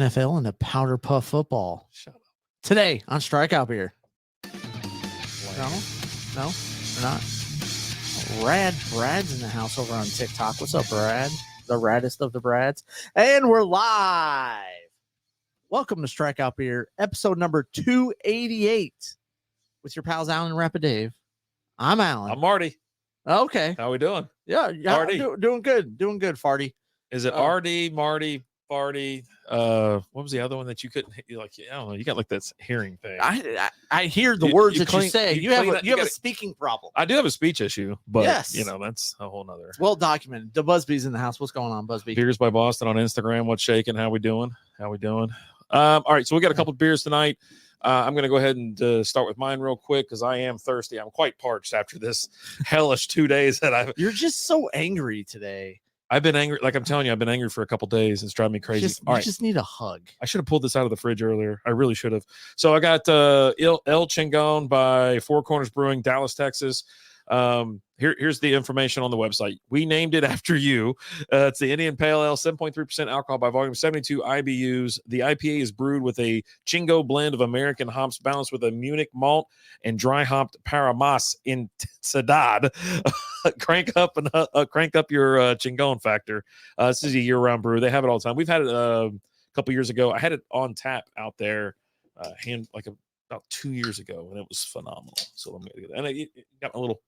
NFL and the powder puff football. Shut up. Today on Strikeout Beer. No, we're not. Brad's in the house over on TikTok. What's up, Brad? The raddest of the Brads. And we're live. Welcome to Strikeout Beer, episode number 288 with your pals Alan and Rapid Dave. I'm Alan. I'm Marty. Okay. How we doing? Yeah, doing good. Doing good, Farty. Is it RD, Marty, Farty? What was the other one that you couldn't like? I don't know. You got like that hearing thing. I hear the words that clean, you say. You have a speaking problem. I do have a speech issue, but yes, that's a whole nother. Well documented. The Busby's in the house. What's going on, Busby? Beers by Boston on Instagram. What's shaking? How we doing? All right, so we got a couple of beers tonight. I'm going to go ahead and start with mine real quick because I am thirsty. I'm quite parched after this hellish 2 days that I've. You're just so angry today. I've been angry. Like I'm telling you, I've been angry for a couple of days. It's driving me crazy. You just need a hug. I should have pulled this out of the fridge earlier. I really should have. So I got El Chingon by Four Corners Brewing, Dallas, Texas. Here's the information on the website. We named it after you. It's the Indian Pale Ale, 7.3% alcohol by volume, 72 IBUs. The IPA is brewed with a Chingo blend of American hops balanced with a Munich malt and dry hopped Paramas in Sedad. crank up your Chingon factor. This is a year-round brew. They have it all the time. We've had it a couple years ago. I had it on tap out there, about 2 years ago, and it was phenomenal. So let me get it. And it got a little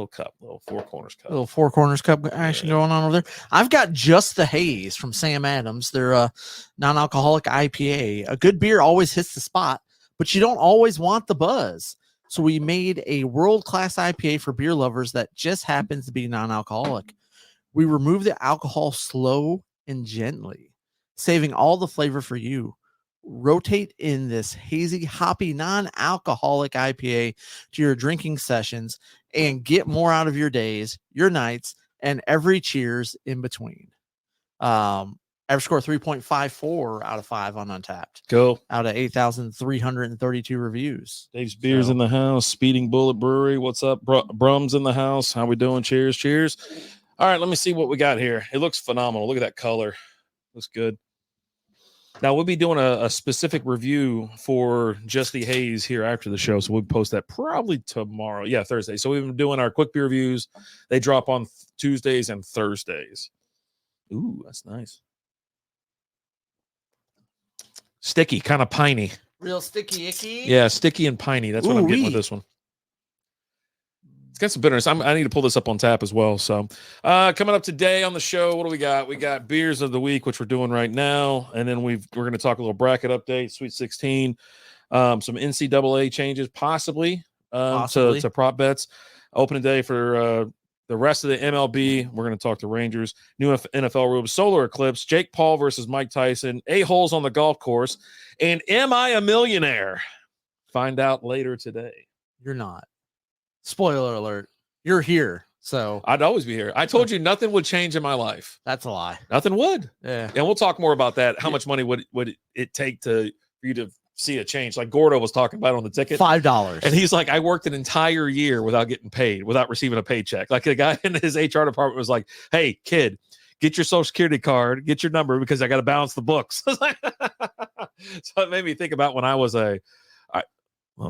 cup, little Four Corners cup. Little Four Corners cup action going on over there. I've got Just the Haze from Sam Adams. They're a non-alcoholic IPA. A good beer always hits the spot, but you don't always want the buzz. So we made a world-class IPA for beer lovers that just happens to be non-alcoholic. We remove the alcohol slow and gently, saving all the flavor for you. Rotate in this hazy, hoppy, non-alcoholic IPA to your drinking sessions and get more out of your days, your nights, and every cheers in between. Average score 3.54 out of 5 on Untapped. Go. Out of 8,332 reviews. Dave's Beers in the house. Speeding Bullet Brewery. What's up? Brum's in the house. How we doing? Cheers. All right, let me see what we got here. It looks phenomenal. Look at that color. Looks good. Now, we'll be doing a specific review for Just the Haze here after the show, so we'll post that probably tomorrow. Yeah, Thursday. So we've been doing our quick beer reviews. They drop on Tuesdays and Thursdays. Ooh, that's nice. Sticky, kind of piney. Real sticky, icky? Yeah, sticky and piney. That's what I'm getting with this one. It's got some bitterness. I need to pull this up on tap as well. So coming up today on the show, what do we got? We got beers of the week, which we're doing right now. And then we're going to talk a little bracket update, Sweet 16, some NCAA changes, possibly. To prop bets. Opening day for the rest of the MLB. We're going to talk to Rangers, new NFL rules, Solar Eclipse, Jake Paul versus Mike Tyson, A-holes on the golf course, and am I a millionaire? Find out later today. You're not. Spoiler alert, you're here. So I'd always be here. I told you nothing would change in my life. That's a lie. Nothing would. Yeah. And we'll talk more about that. How much money would it take for you to see a change? Like Gordo was talking about on the ticket. $5. And he's like, I worked an entire year without getting paid, without riving a paycheck. Like the guy in his HR department was like, hey, kid, get your social security card, get your number because I got to balance the books. So it made me think about when I was I'll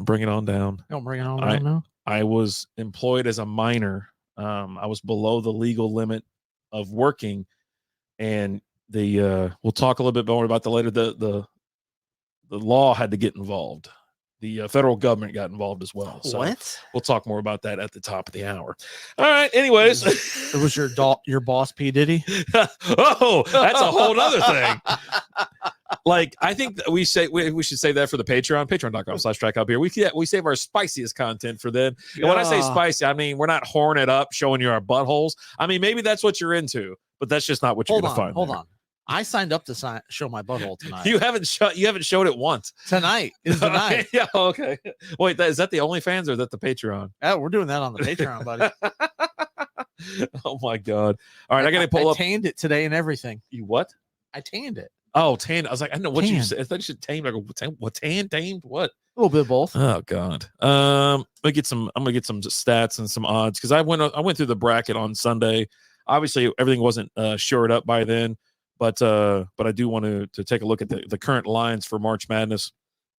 bring it on down. Don't bring it on down now. I was employed as a minor. I was below the legal limit of working, and we'll talk a little bit more about that later. The law had to get involved. The federal government got involved as well. So what? We'll talk more about that at the top of the hour. All right. Anyways, it was your boss P Diddy. Oh, that's a whole other thing. Like, I think that we should save that for the Patreon, patreon.com/strikeoutbeer. We save our spiciest content for then. And when I say spicy, I mean, we're not whoring it up, showing you our buttholes. I mean, maybe that's what you're into, but that's just not what you're going to find. Hold on. I signed up to show my butthole tonight. You haven't showed it once. Tonight is the night. Yeah, okay. Wait, is that the OnlyFans or is that the Patreon? Yeah, we're doing that on the Patreon, buddy. Oh my God. All right, I gotta pull up. I tanned it today and everything. You what? I tanned it. Oh, tanned. I was like, I don't know what you said. I thought you said tamed. I go, what tamed? What? A little bit of both. Oh God. I'm gonna get some stats and some odds because I went through the bracket on Sunday. Obviously, everything wasn't shored up by then. but I do want to take a look at the current lines for March Madness.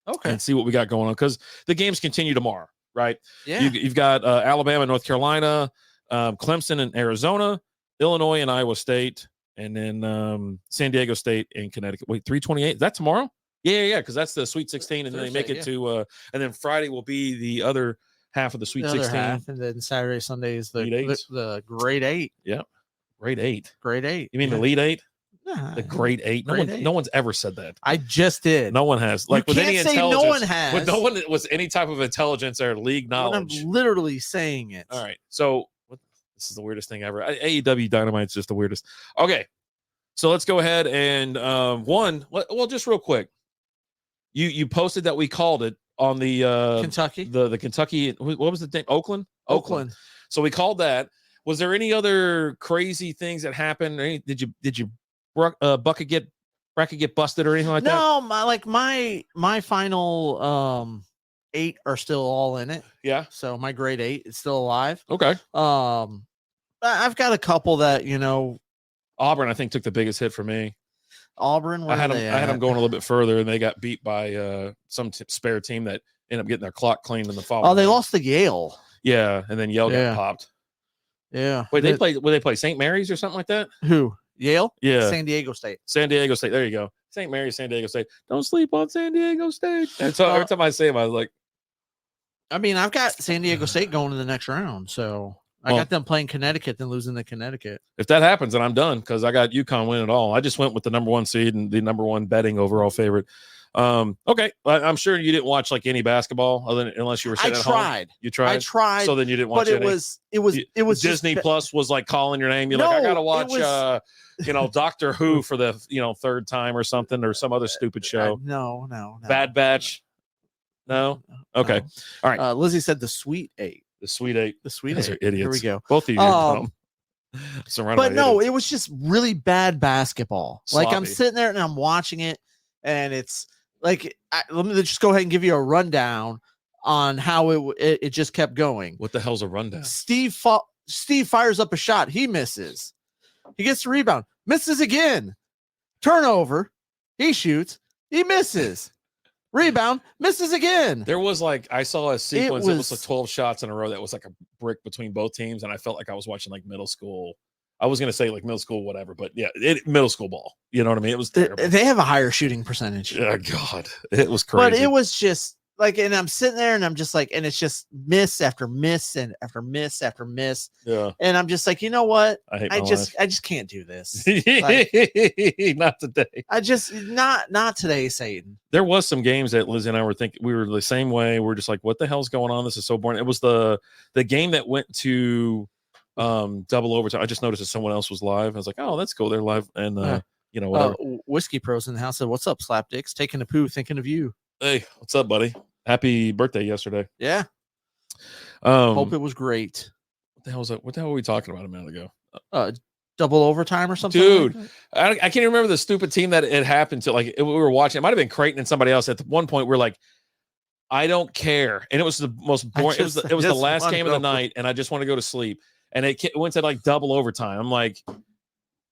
Okay. And see what we got going on, because the games continue tomorrow, right? Yeah. You've got Alabama, North Carolina, Clemson and Arizona, Illinois and Iowa State, and then San Diego State and Connecticut. Wait, 328? Is that tomorrow? Yeah, because that's the Sweet 16, and then they make it to and then Friday will be the other half of the Sweet 16. Half, and then Saturday, Sunday is the grade 8. Yep. Grade 8. Grade 8. You mean the Elite 8? Nah, the grade 8. No one's ever said that. I just did. No one has. Like, with any intelligence, no one has. With no one with any type of intelligence or league knowledge. I'm literally saying it. All right. So this is the weirdest thing ever. AEW Dynamite's just the weirdest. Okay. So let's go ahead and just real quick. You posted that we called it on the Kentucky. The Kentucky, what was the thing? Oakland. So we called that. Was there any other crazy things that happened? Did you bracket get busted or anything like that? No, my final 8 are still all in it. Yeah. So my grade 8 is still alive. Okay. I've got a couple that Auburn, I think, took the biggest hit for me. Auburn, I had them going a little bit further, and they got beat by some spare team that ended up getting their clock cleaned in the following. Oh, they lost to Yale. Yeah, and then Yale got popped. Yeah. Wait, they play St. Mary's or something like that? Who? Yale? Yeah. San Diego State. San Diego State. There you go. St. Mary's, San Diego State. Don't sleep on San Diego State. And so every time I say them, I was like, I mean, I've got San Diego State going to the next round, so I got them playing Connecticut, then losing to Connecticut. If that happens, then I'm done, because I got UConn winning it all. I just went with the number 1 seed and the number 1 betting overall favorite. Okay, I'm sure you didn't watch like any basketball unless you were sitting at home. You tried. I tried. So then you didn't watch it. But it was Disney Plus was like calling your name. You're like, I gotta watch Doctor Who for the 3rd time or something, or some other stupid show. No. Bad Batch. No. Okay. No. All right. Lizzie said the Sweet 8. The Sweet 8. The Sweet 8. Are idiots. Here we go. Both of you. But no, it was just really bad basketball. Sloppy. Like, I'm sitting there and I'm watching it, and it's like, let me just go ahead and give you a rundown on how it just kept going. What the hell's a rundown? Steve fires up a shot. He misses. He gets the rebound. Misses again. Turnover. He shoots. He misses. Rebound. Misses again. There was I saw a sequence. It was like 12 shots in a row. That was like a brick between both teams. And I felt like I was watching like middle school. I was going to say like middle school, whatever, but yeah, middle school ball. You know what I mean? It was terrible. They have a higher shooting percentage. Oh, God. It was crazy. But it was just like, and I'm sitting there and I'm just like, and it's just miss after miss and after miss after miss. Yeah. And I'm just like, you know what? I just can't do this. Not today. Not today, Satan. There was some games that Lizzie and I were thinking, we were the same way. We're just like, what the hell's going on? This is so boring. It was the game that went to double overtime. I just noticed that someone else was live. I was like, oh, that's cool. They're live. And whatever. Whiskey Pros in the house said, what's up, Slapdicks? Taking a poo, thinking of you. Hey, what's up, buddy? Happy birthday yesterday. Yeah. Hope it was great. What the hell was that? What the hell were we talking about a minute ago? Double overtime or something? Dude, like I can't even remember the stupid team that it happened to. Like, we were watching. It might have been Creighton and somebody else. At one point, we're like, I don't care. And it was the most boring. It was the last game of the night, and I just want to go to sleep. And it went to like double overtime. I'm like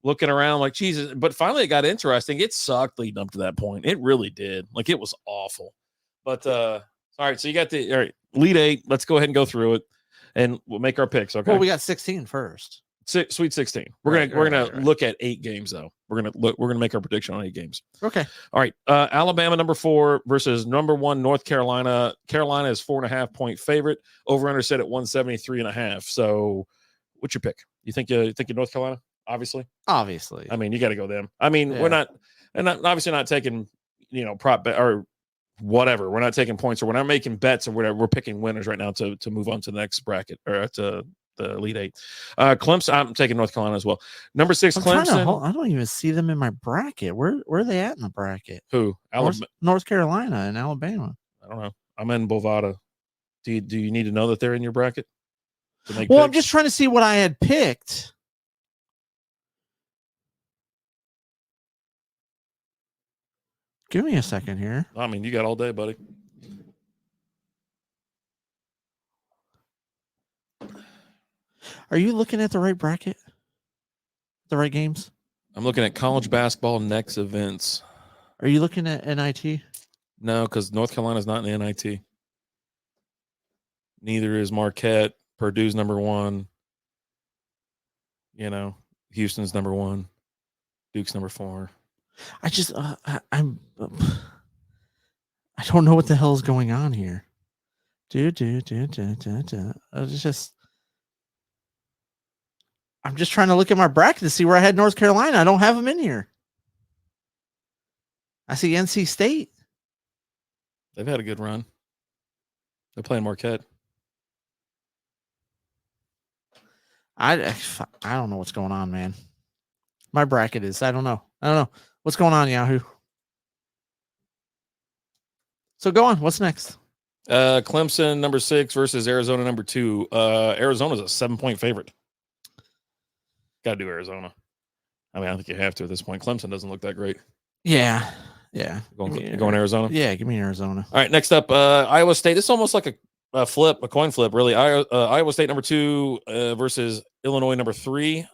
looking around like, Jesus. But finally it got interesting. It sucked leading up to that point. It really did. Like, it was awful. But all right, so you got the Elite 8. Let's go ahead and go through it, and we'll make our picks. Okay. Well, we got 16 first. Sweet 16. We're gonna look at 8 games though. We're gonna make our prediction on 8 games. Okay. All right. Alabama number 4 versus number 1 North Carolina. Carolina is 4.5 point favorite. Over under set at 173.5. So, what's your pick? You think you're North Carolina? Obviously. I mean, you got to go them. I mean, we're not obviously not taking prop bet or whatever. We're not taking points, or we're not making bets or whatever. We're picking winners right now to move on to the next bracket, or to the Elite 8. Clemson, I'm taking North Carolina as well. Number 6, Clemson. I don't even see them in my bracket. Where are they at in the bracket? Who? North Carolina and Alabama. I don't know. I'm in Bovada. Do you need to know that they're in your bracket? Well, I'm just trying to see what I had picked. Give me a second here. I mean, you got all day, buddy. Are you looking at the right bracket? The right games? I'm looking at college basketball next events. Are you looking at NIT? No, because North Carolina's not in the NIT. Neither is Marquette. Purdue's number 1. Houston's number 1. Duke's number 4. I just I don't know what the hell is going on here. I'm just trying to look at my bracket to see where I had North Carolina. I don't have them in here. I see NC State. They've had a good run. They're playing Marquette. I don't know what's going on, man. My bracket is, I don't know. What's going on, Yahoo? So go on. What's next? Clemson number 6 versus Arizona number 2. Arizona's a 7-point favorite. Got to do Arizona. I mean, I think you have to at this point. Clemson doesn't look that great. Yeah. Going Arizona? Yeah, give me Arizona. All right, next up, Iowa State. It's almost like a coin flip, really. Iowa State number 2 versus Illinois number 3.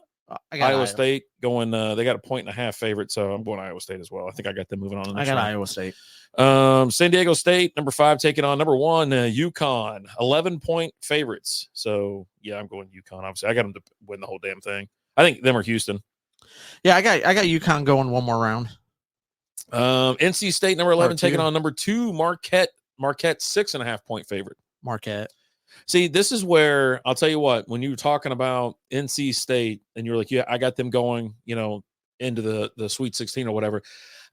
Iowa State going. They got a 1.5 favorite, so I'm going Iowa State as well. I think I got them moving on. I got Iowa State. San Diego State number 5 taking on number 1 UConn, 11-point favorites. So yeah, I'm going UConn. Obviously, I got them to win the whole damn thing. I think them or Houston. Yeah, I got UConn going one more round. NC State number 11 taking on number 2 Marquette. Marquette 6.5-point favorite. Marquette. See, this is where I'll tell you what, when you were talking about NC State and you were like, yeah, I got them going, into the Sweet 16 or whatever.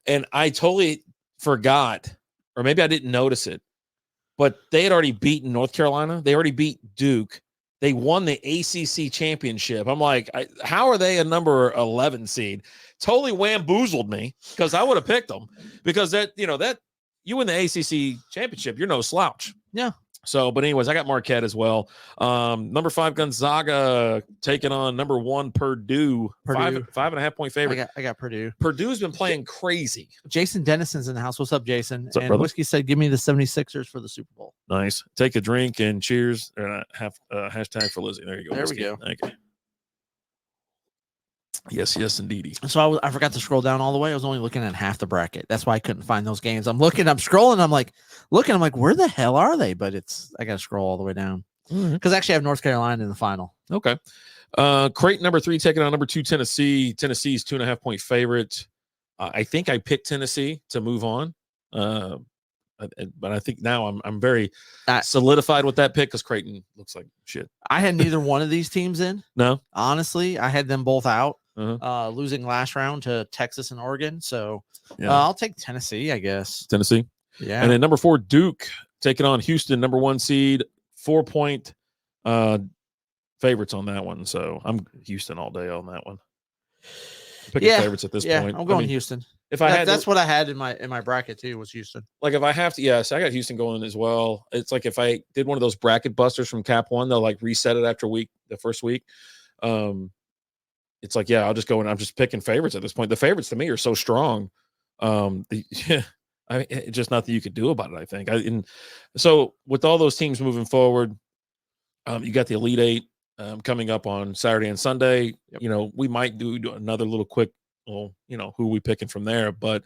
And I totally forgot, or maybe I didn't notice it, but they had already beaten North Carolina. They already beat Duke. They won the ACC championship. I'm like, how are they a number 11 seed? Totally wamboozled me because I would have picked them because that you win the ACC championship, you're no slouch. Yeah. So, but anyways, I got Marquette as well. Number 5 Gonzaga taking on number 1 Purdue. 5.5-point favorite. I got Purdue. Purdue's been playing crazy. Jason Dennison's in the house. What's up, Jason? What's up, and brother? Whiskey said, "Give me the 76ers for the Super Bowl." Nice. Take a drink and cheers. Hashtag for Lizzie. There you go. There Whiskey. we go. Thank you. Yes, indeedy. So I forgot to scroll down all the way. I was only looking at half the bracket. That's why I couldn't find those games. I'm scrolling. I'm like, where the hell are they? But I got to scroll all the way down because actually I have North Carolina in the final. Okay. Creighton number 3 taking on number 2 Tennessee. Tennessee's 2.5-point favorite. I think I picked Tennessee to move on. But I think now I'm very solidified with that pick because Creighton looks like shit. I had neither one of these teams in. No, honestly, I had them both out. Losing last round to Texas and Oregon. So yeah. I'll take Tennessee, I guess. Tennessee. Yeah. And then number 4, Duke taking on Houston, number 1 seed, 4-point favorites on that one. So I'm Houston all day on that one. I'm picking favorites at this point. I'm going Houston. If I had that's what I had in my bracket too, was Houston. Like if I have to, yes, I got Houston going as well. It's like if I did one of those bracket busters from Cap One, they'll like reset it after the first week. It's like, yeah, I'll just go and I'm just picking favorites at this point. The favorites to me are so strong. It's just nothing you could do about it, I think. And so with all those teams moving forward, you got the Elite Eight coming up on Saturday and Sunday. Yep. We might do another little quick, who are we picking from there? But,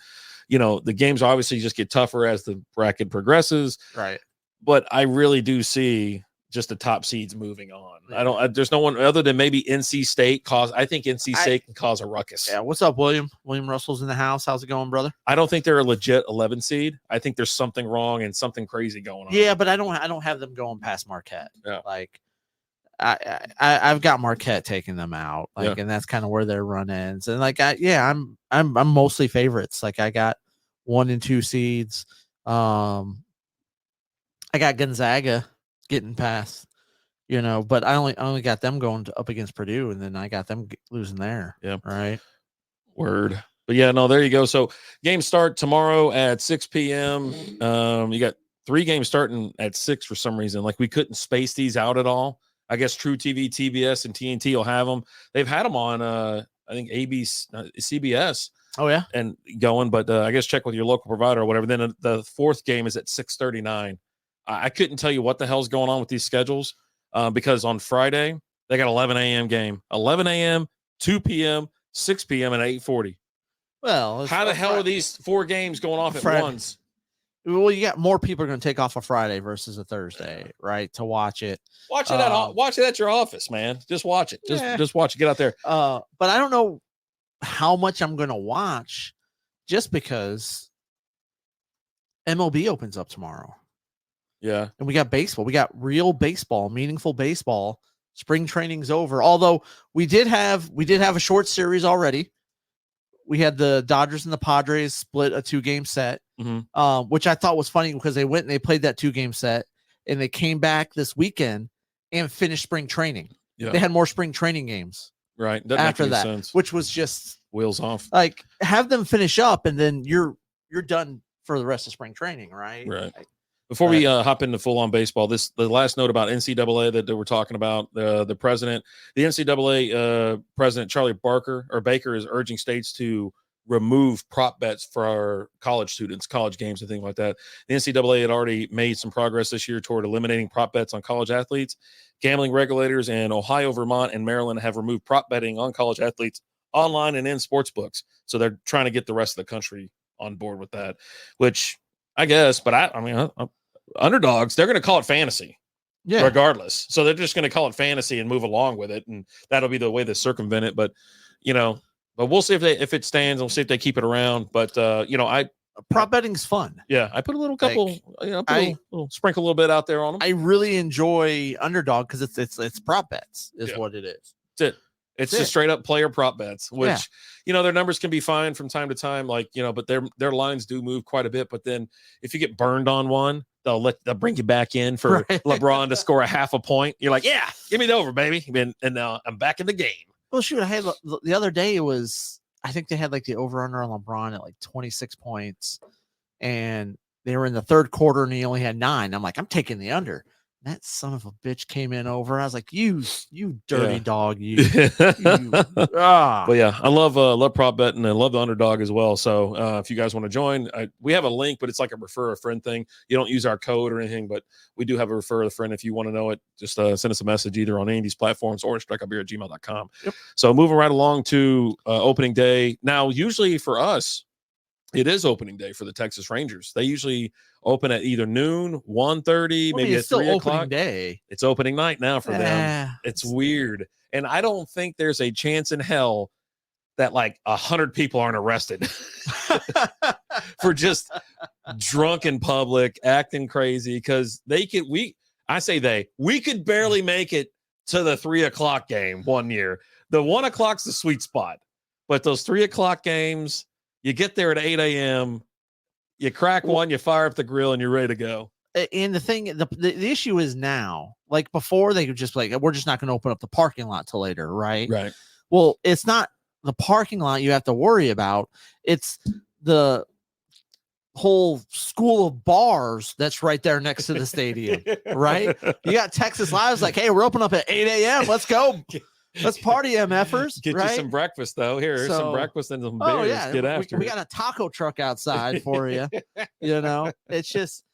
the games obviously just get tougher as the bracket progresses. Right. But I really do see just the top seeds moving on. There's no one other than maybe NC State I think NC State can cause a ruckus. Yeah. What's up, William? William Russell's in the house. How's it going, brother? I don't think they're a legit 11 seed. I think there's something wrong and something crazy going on. Yeah, but I don't have them going past Marquette. Yeah. Like I've got Marquette taking them out. And that's kind of where their run ends. And I'm mostly favorites. Like I got 1 and 2 seeds. I got Gonzaga getting past, but I only got them going up against Purdue, and then I got them losing there. Yeah. Right. Word. But yeah, no, there you go. So games start tomorrow at 6 p.m. You got 3 games starting at 6 for some reason. Like we couldn't space these out at all. I guess True TV, TBS, and TNT will have them. They've had them on, I think CBS. Oh yeah, and going. But I guess check with your local provider or whatever. Then the 4th game is at 6:39. I couldn't tell you what the hell's going on with these schedules because on Friday they got 11 a.m. game, 11 a.m., 2 p.m., 6 p.m. and 8:40. Well, How the hell are these 4 games going off at once? Well, you got more people are going to take off a Friday versus a Thursday, right? To watch it. Watch it at your office, man. Just watch it. Just watch it. Get out there. But I don't know how much I'm going to watch just because MLB opens up tomorrow. Yeah. And we got baseball. We got real baseball, meaningful baseball. Spring training's over. Although we did have a short series already. We had the Dodgers and the Padres split a 2-game set, which I thought was funny because they went and they played that 2-game set and they came back this weekend and finished spring training. Yeah. They had more spring training games. Right. Doesn't after that, sense. Which was just wheels off. Like have them finish up and then you're done for the rest of spring training. Right. Right. Before we hop into full-on baseball, the last note about NCAA that we're talking about, the president, the NCAA president, Charlie Baker is urging states to remove prop bets for our college students, college games and things like that. The NCAA had already made some progress this year toward eliminating prop bets on college athletes. Gambling regulators in Ohio, Vermont, and Maryland have removed prop betting on college athletes online and in sports books. So they're trying to get the rest of the country on board with that, which I guess, but I mean, underdogs, they're going to call it fantasy regardless. So they're just going to call it fantasy and move along with it. And that'll be the way they circumvent it. But, but we'll see if it stands. We'll see if they keep it around. But, prop betting's fun. Yeah. I put a little couple, sprinkle a little bit out there on them. I really enjoy underdog because it's prop bets is what it is. That's it. It's just straight up player prop bets, which, their numbers can be fine from time to time, but their lines do move quite a bit. But then if you get burned on one, they'll bring you back in for LeBron to score a half a point. You're like, yeah, give me the over, baby. And now I'm back in the game. Well, shoot, I had the other day I think they had the over under on LeBron at 26 points and they were in the third quarter and he only had 9. I'm like, I'm taking the under. That son of a bitch came in over. I was like, you dirty dog. But yeah, I love prop betting and I love the underdog as well. So if you guys want to join, we have a link, but it's like a refer a friend thing. You don't use our code or anything, but we do have a refer a friend. If you want to know it, just send us a message either on any of these platforms or strikeoutbeer@gmail.com. Yep. So moving right along to opening day. Now, usually for us, it is opening day for the Texas Rangers. They usually open at either noon, 1:30, maybe at 3 o'clock. Opening day. It's opening night now for them. It's weird. And I don't think there's a chance in hell that 100 people aren't arrested for just drunk in public, acting crazy because we could barely make it to the 3 o'clock game one year. The 1 o'clock's the sweet spot, but those 3 o'clock games, you get there at 8 a.m., you crack one, you fire up the grill, and you're ready to go. And the thing, the issue is now, before they could just we're just not going to open up the parking lot till later, right? Right. Well, it's not the parking lot you have to worry about. It's the whole school of bars that's right there next to the stadium, right? You got Texas Live's hey, we're open up at 8 a.m. Let's go. Let's party, MFers. Get you some breakfast, though. Here's some breakfast and some beers. Oh, yeah. Get after we got a taco truck outside for you. It's just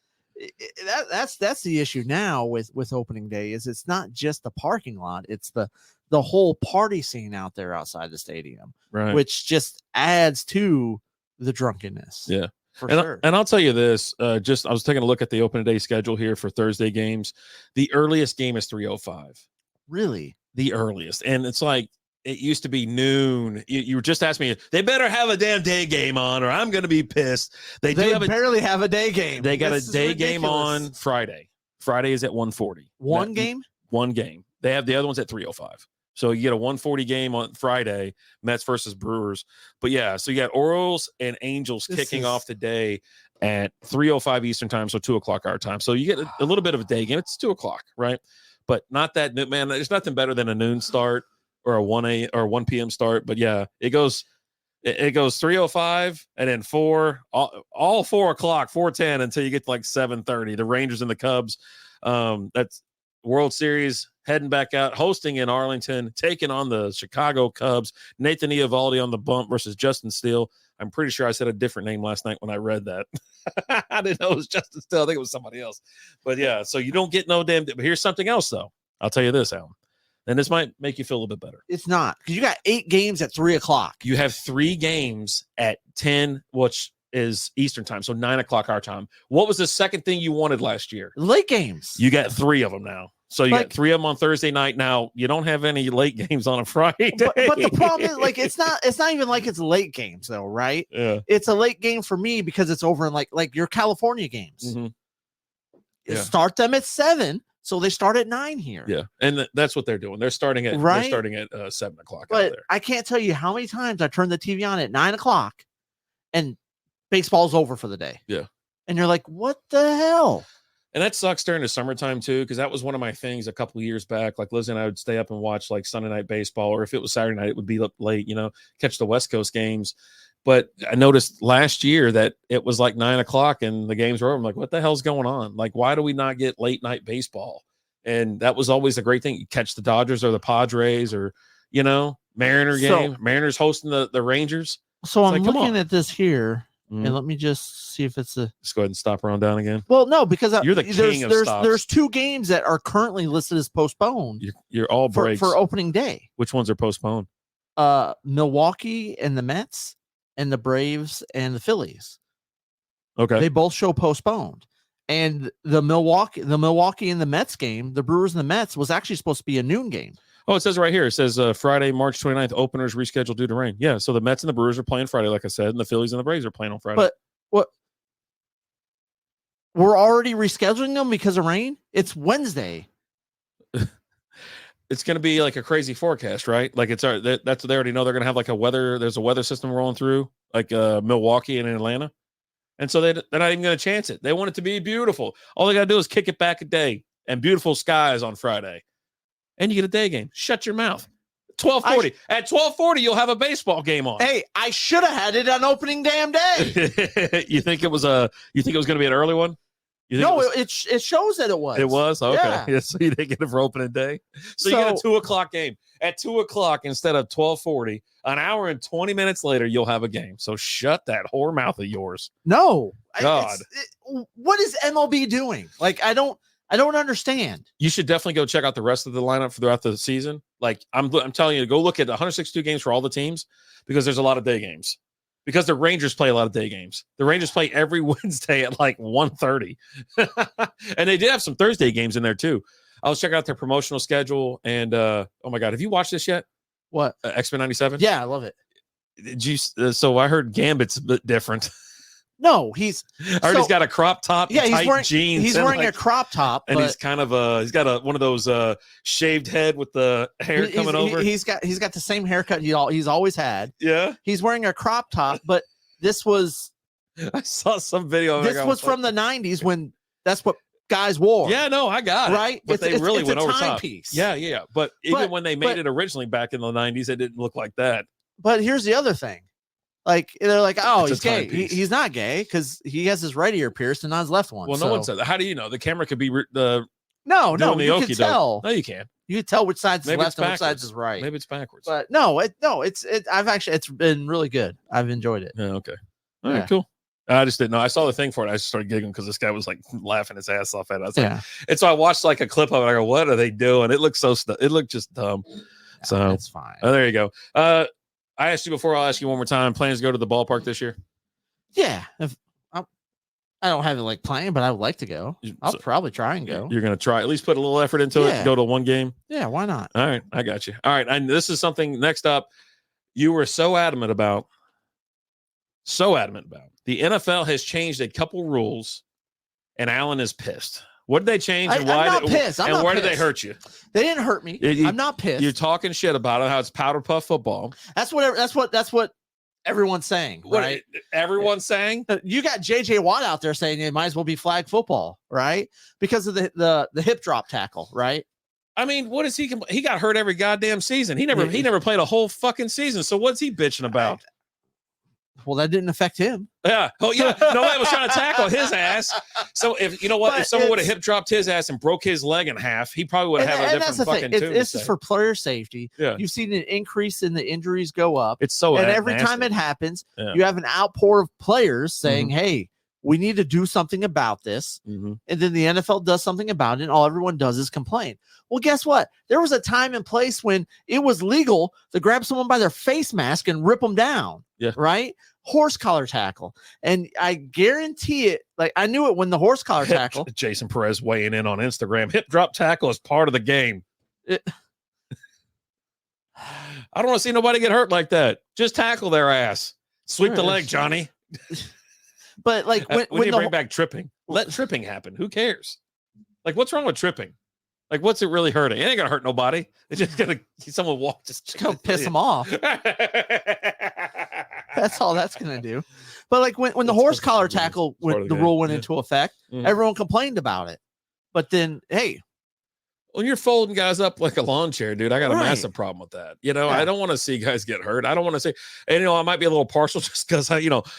that's the issue now with opening day is it's not just the parking lot. It's the whole party scene out there outside the stadium, right? Which just adds to the drunkenness. Yeah. For sure. And I'll tell you this, I was taking a look at the opening day schedule here for Thursday games. The earliest game is 3:05. Really? The earliest. And it's it used to be noon. You were just asking me, they better have a damn day game on or I'm going to be pissed. They barely have a day game. They got a day game on Friday. Friday is at 1:40. One game? One game. They have the other ones at 3:05. So you get a 1:40 game on Friday, Mets versus Brewers. But yeah, so you got Orioles and Angels kicking off the day at 3:05 Eastern time, so 2 o'clock our time. So you get a little bit of a day game. It's 2 o'clock, right? But not that, man, there's nothing better than a noon start or a 1 p.m. start. But yeah, it goes 3:05 and then 4, all 4 o'clock, 4:10 until you get to 7:30. The Rangers and the Cubs. That's World Series heading back out, hosting in Arlington, taking on the Chicago Cubs. Nathan Eovaldi on the bump versus Justin Steele. I'm pretty sure I said a different name last night when I read that. I didn't know it was Justin Steele. I think it was somebody else. But yeah, so you don't get no damn. But here's something else, though. I'll tell you this, Alan. And this might make you feel a little bit better. It's not, because you got 8 games at 3 o'clock. You have 3 games at 10, which is Eastern time, so 9 o'clock our time. What was the second thing you wanted last year? Late games. You got 3 of them now. So you got 3 of them on Thursday night. Now you don't have any late games on a Friday. But the problem is, like, it's not even like it's late games though, right? Yeah. It's a late game for me because it's over in like your California games. Start them at 7, so they start at 9 here. Yeah, and that's what they're doing. They're starting at 7 o'clock. But out there. I can't tell you how many times I turn the TV on at 9 o'clock, and baseball's over for the day. Yeah, and you're like, what the hell? And that sucks during the summertime too, because that was one of my things a couple of years back. Like Liz and I would stay up and watch like Sunday night baseball, or if it was Saturday night, it would be up late, catch the West Coast games. But I noticed last year that it was like 9 o'clock and the games were over. I'm like, what the hell's going on? Like, why do we not get late night baseball? And that was always a great thing. You catch the Dodgers or the Padres or, Mariner game. Mariners hosting the Rangers. So I'm looking at this here. And let me just see if it's Just go ahead and stop around down again. Well, no, because you're the king of stops. There's 2 games that are currently listed as postponed. You're all breaks for opening day. Which ones are postponed? Milwaukee and the Mets, and the Braves and the Phillies. Okay, they both show postponed. And the Milwaukee and the Mets game, the Brewers and the Mets, was actually supposed to be a noon game. Oh, it says right here. It says Friday, March 29th, openers rescheduled due to rain. Yeah, so the Mets and the Brewers are playing Friday, like I said, and the Phillies and the Braves are playing on Friday. But what? We're already rescheduling them because of rain? It's Wednesday. It's going to be like a crazy forecast, right? Like that's they already know they're going to have like there's a weather system rolling through, like Milwaukee and Atlanta. And so they're not even going to chance it. They want it to be beautiful. All they got to do is kick it back a day and beautiful skies on Friday. And you get a day game. Shut your mouth. 12:40. At 12:40, you'll have a baseball game on. Hey, I should have had it on opening damn day. You think it was going to be an early one? No, it shows that it was. It was? Okay. Yeah. So you didn't get it for opening day. So you get a 2 o'clock game. At 2 o'clock instead of 12:40, an hour and 20 minutes later, you'll have a game. So shut that whore mouth of yours. No. God. What is MLB doing? Like, I don't understand. You should definitely go check out the rest of the lineup throughout the season. Like I'm telling you to go look at 162 games for all the teams, because there's a lot of day games. Because the Rangers play a lot of day games. The Rangers play every Wednesday at like 1:30. And they did have some Thursday games in there too. I was checking out their promotional schedule, and oh my God, have you watched this yet? What? X-Men 97? Yeah, I love it. Did you? So I heard Gambit's a bit different. No, he's got a crop top. Yeah, he's wearing jeans. He's wearing a crop top, and he's kind of he's got one of those shaved head with the hair coming over. He's got the same haircut he's always had. Yeah, he's wearing a crop top, but this was. I saw some video. This was from the 90s when that's what guys wore. Yeah, no, I got it. Right, but they really went over top. Piece. Yeah. But even when they made it originally back in the 90s, it didn't look like that. But here's the other thing. Like, they're like, oh, he's gay. He's not gay because he has his right ear pierced and not his left one. Well, no one said that. How do you know? The camera could be no, you can tell. No, you can't. You can tell which side's left and which side's is right. Maybe it's backwards. But it's been really good. I've enjoyed it. Yeah, okay. All right, cool. I just didn't know. I saw the thing for it. I just started giggling because this guy was like laughing his ass off at it. I was like, and so I watched like a clip of it. I go, what are they doing? It looks it looked just dumb. So it's fine. Oh, there you go. I asked you before. I'll ask you one more time. Plans to go to the ballpark this year? Yeah. I don't have it like playing, but I would like to go. I'll probably try and go. You're going to try at least put a little effort into it. Go to one game. Yeah. Why not? All right. I got you. All right. And this is something next up. You were so adamant about. The NFL has changed a couple rules, and Alan is pissed. What did they change, and why? I'm not pissed. And where did they hurt you? They didn't hurt me. I'm not pissed. You're talking shit about it. How it's powder puff football. That's what everyone's saying. Right? Everyone's saying. You got JJ Watt out there saying it might as well be flag football, right? Because of the hip drop tackle, right? I mean, what is he? He got hurt every goddamn season. He never played a whole fucking season. So what's he bitching about? Well, that didn't affect him. Yeah. Oh, yeah. Nobody was trying to tackle his ass. So if someone would have hip dropped his ass and broke his leg in half, he probably would have a different fucking tune. This is for player safety. Yeah. You've seen an increase in the injuries go up. It's so and every time it happens, you have an outpour of players saying, "Hey, We need to do something about this. Mm-hmm. And then the NFL does something about it, and all everyone does is complain. Well, guess what? There was a time and place when it was legal to grab someone by their face mask and rip them down. Yeah. Right? Horse collar tackle. And I guarantee it, like I knew it when the horse collar tackle. Jason Perez weighing in on Instagram. Hip drop tackle is part of the game. I don't want to see nobody get hurt like that. Just tackle their ass. Sweep the leg, Johnny. But like when you bring back tripping, let tripping happen. Who cares? Like, what's wrong with tripping? Like, what's it really hurting? It ain't gonna hurt nobody. It's just gonna someone walk, just go piss them off. That's all that's gonna do. But like when the horse collar tackle, when the rule went into effect, everyone complained about it. But then, hey, when you're folding guys up like a lawn chair, dude, I got a massive problem with that. You know, I don't want to see guys get hurt. I don't want to see, and I might be a little partial just because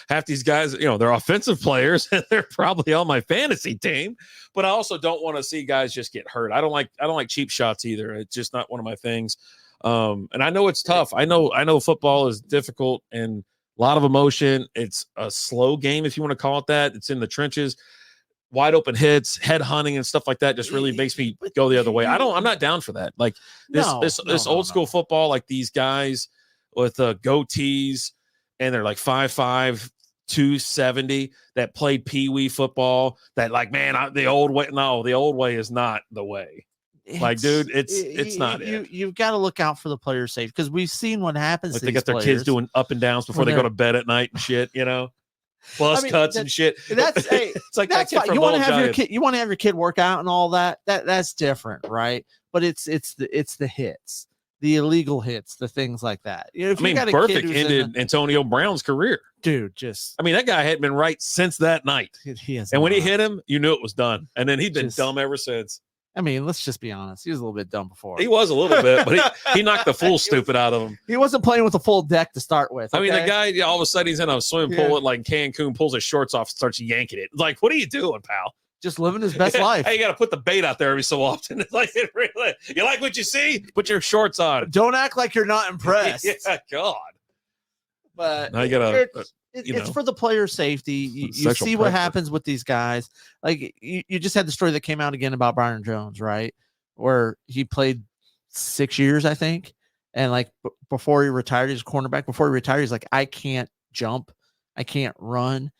half these guys, they're offensive players and they're probably on my fantasy team. But I also don't want to see guys just get hurt. I don't like cheap shots either. It's just not one of my things. And I know it's tough. I know football is difficult and a lot of emotion. It's a slow game, if you want to call it that. It's in the trenches. Wide open hits, head hunting, and stuff like that just really makes me go the other way. I'm not down for that. Like this old school football, like these guys with goatees and they're like 5'5", 270 that played peewee football. That like, man, the old way. No, the old way is not the way. Like, dude, it's not. You've got to look out for the players' safety because we've seen what happens. Like they got their kids doing up and downs before they go to bed at night and shit. Plus cuts and shit. It's like that's fine. You want to have your kid. You want to have your kid work out and all that. That's different, right? But it's the hits, the illegal hits, the things like that. Burfict ended Antonio Brown's career, dude. That guy hadn't been right since that night. When he hit him, you knew it was done, and then he'd been dumb ever since. Let's just be honest. He was a little bit dumb before. He was a little bit, but he knocked the full stupid out of him. He wasn't playing with a full deck to start with. Okay? The guy, all of a sudden, he's in a swimming pool at like Cancun, pulls his shorts off, starts yanking it. Like, what are you doing, pal? Just living his best life. Hey, you got to put the bait out there every so often. It's like, you like what you see? Put your shorts on. Don't act like you're not impressed. Yeah, God. But now you got to. It's for the player safety. You see what happens with these guys. Like you just had the story that came out again about Byron Jones, right? Where he played 6 years, I think. And like before he retired, he's a cornerback. Before he retired, he's like, I can't jump. I can't run.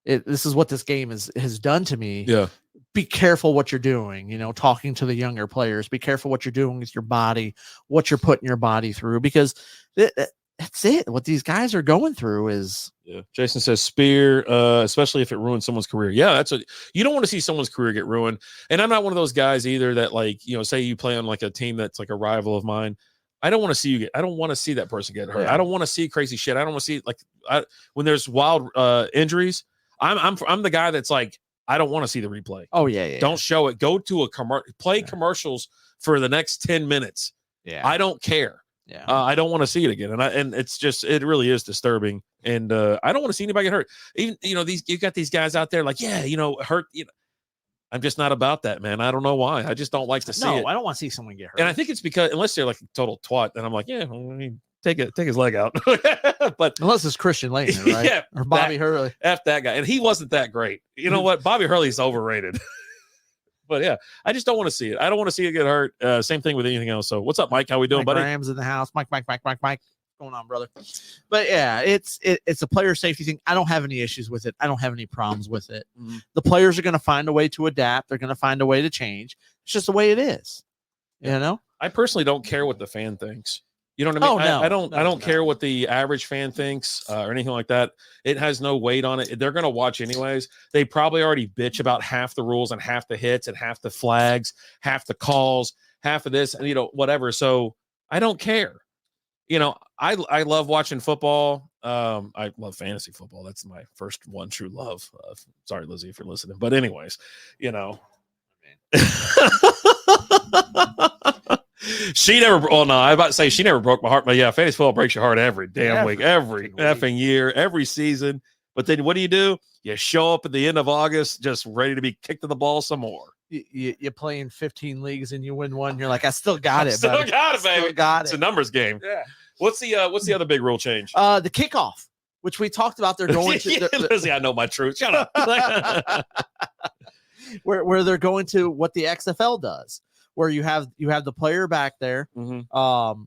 This is what this game has done to me. Yeah. Be careful what you're doing, talking to the younger players. Be careful what you're doing with your body, what you're putting your body through, because that's it. What these guys are going through is. Yeah. Jason says spear, especially if it ruins someone's career. Yeah, you don't want to see someone's career get ruined. And I'm not one of those guys either that like, say you play on like a team that's like a rival of mine. I don't want to see I don't want to see that person get hurt. Yeah. I don't want to see crazy shit. I don't want to see when there's wild injuries. I'm the guy that's like, I don't want to see the replay. Oh yeah. Don't show it. Go to a commercials for the next 10 minutes. Yeah. I don't care. Yeah. I don't want to see it again. And it's just, it really is disturbing. And I don't want to see anybody get hurt. Even, you got these guys out there like, hurt. I'm just not about that, man. I don't know why. I just don't like to see it. No, I don't want to see someone get hurt. And I think it's because unless they're like a total twat, then I'm like, take his leg out. But unless it's Christian Laettner, right? Yeah, or Bobby Hurley. F that guy. And he wasn't that great. You know what? Bobby Hurley's overrated. But yeah, I just don't want to see it. I don't want to see it get hurt. Same thing with anything else. So what's up, Mike? How we doing, buddy? Graham's in the house. Mike. What's going on, brother? But yeah, it's a player safety thing. I don't have any issues with it. I don't have any problems with it. Mm-hmm. The players are going to find a way to adapt. They're going to find a way to change. It's just the way it is. I personally don't care what the fan thinks. You know what I mean? Oh, no, I don't care what the average fan thinks or anything like that. It has no weight on it. They're going to watch anyways. They probably already bitch about half the rules and half the hits and half the flags, half the calls, half of this, and whatever. So I don't care. I love watching football. I love fantasy football. That's my first one true love. Sorry, Lizzie, if you're listening. But anyways, she never. Oh no, I'm about to say she never broke my heart. But yeah, fantasy football breaks your heart every damn week, every effing year, every season. But then what do? You show up at the end of August, just ready to be kicked to the ball some more. You play in 15 leagues and you win one. You're like, I still got it. Still got it, baby. Still got it's a numbers game. Yeah. What's the other big rule change? The kickoff. which we talked about. They're going to Lizzie, I know my truth. Shut up. where they're going to what the XFL does, where you have the player back there. Mm-hmm.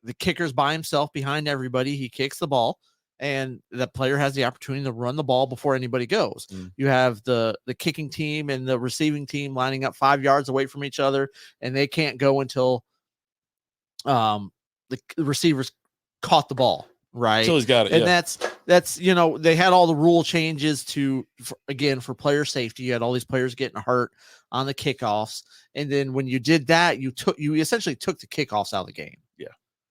The kicker's by himself behind everybody. He kicks the ball, and the player has the opportunity to run the ball before anybody goes. You have the kicking team and the receiving team lining up 5 yards away from each other, and they can't go until the receivers caught the ball, right? Until he's got it. And that's they had all the rule changes for player safety. You had all these players getting hurt on the kickoffs, and then when you did that, you essentially took the kickoffs out of the game. Yeah.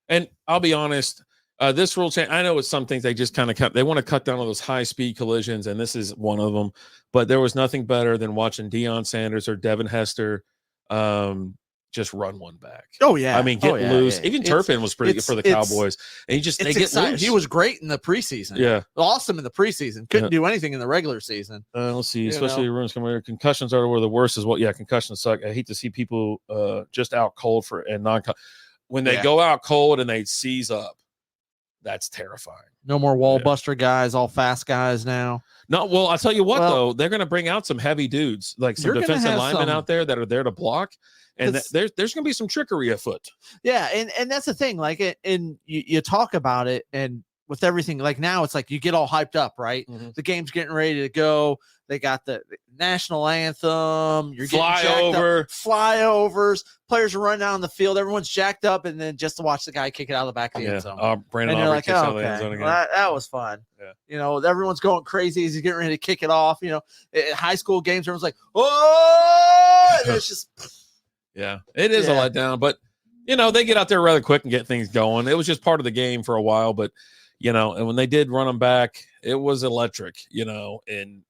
And I'll be honest, this rule change, I know it's some things they just kind of they want to cut down on those high speed collisions, and this is one of them. But there was nothing better than watching Deion Sanders or Devin Hester just run one back. Oh yeah, I mean, get loose. Yeah. Even Turpin was pretty good for the Cowboys, and they get loose. He was great in the preseason. Yeah, awesome in the preseason. Couldn't do anything in the regular season. Let's see, especially rooms coming here. Concussions are where the worst is. Concussions suck. I hate to see people just out cold and non. When they go out cold and they seize up, that's terrifying. No more wall buster guys, all fast guys now. No, well, I'll tell you what, though, they're going to bring out some heavy dudes, like some defensive linemen out there that are there to block. And there's going to be some trickery afoot. Yeah, and that's the thing. Like, you talk about it, and with everything, like now it's like you get all hyped up, right? Mm-hmm. The game's getting ready to go. They got the national anthem. You're getting flyovers. Players are running down the field. Everyone's jacked up, and then just to watch the guy kick it out of the back of the end zone. Brandon and you're Aubrey like, kicks out of the end zone again. Well, that was fun. Yeah. Everyone's going crazy as he's getting ready to kick it off. At high school games, everyone's like, oh, and it's just. Yeah, it is a letdown, but they get out there rather quick and get things going. It was just part of the game for a while, but and when they did run them back, it was electric. And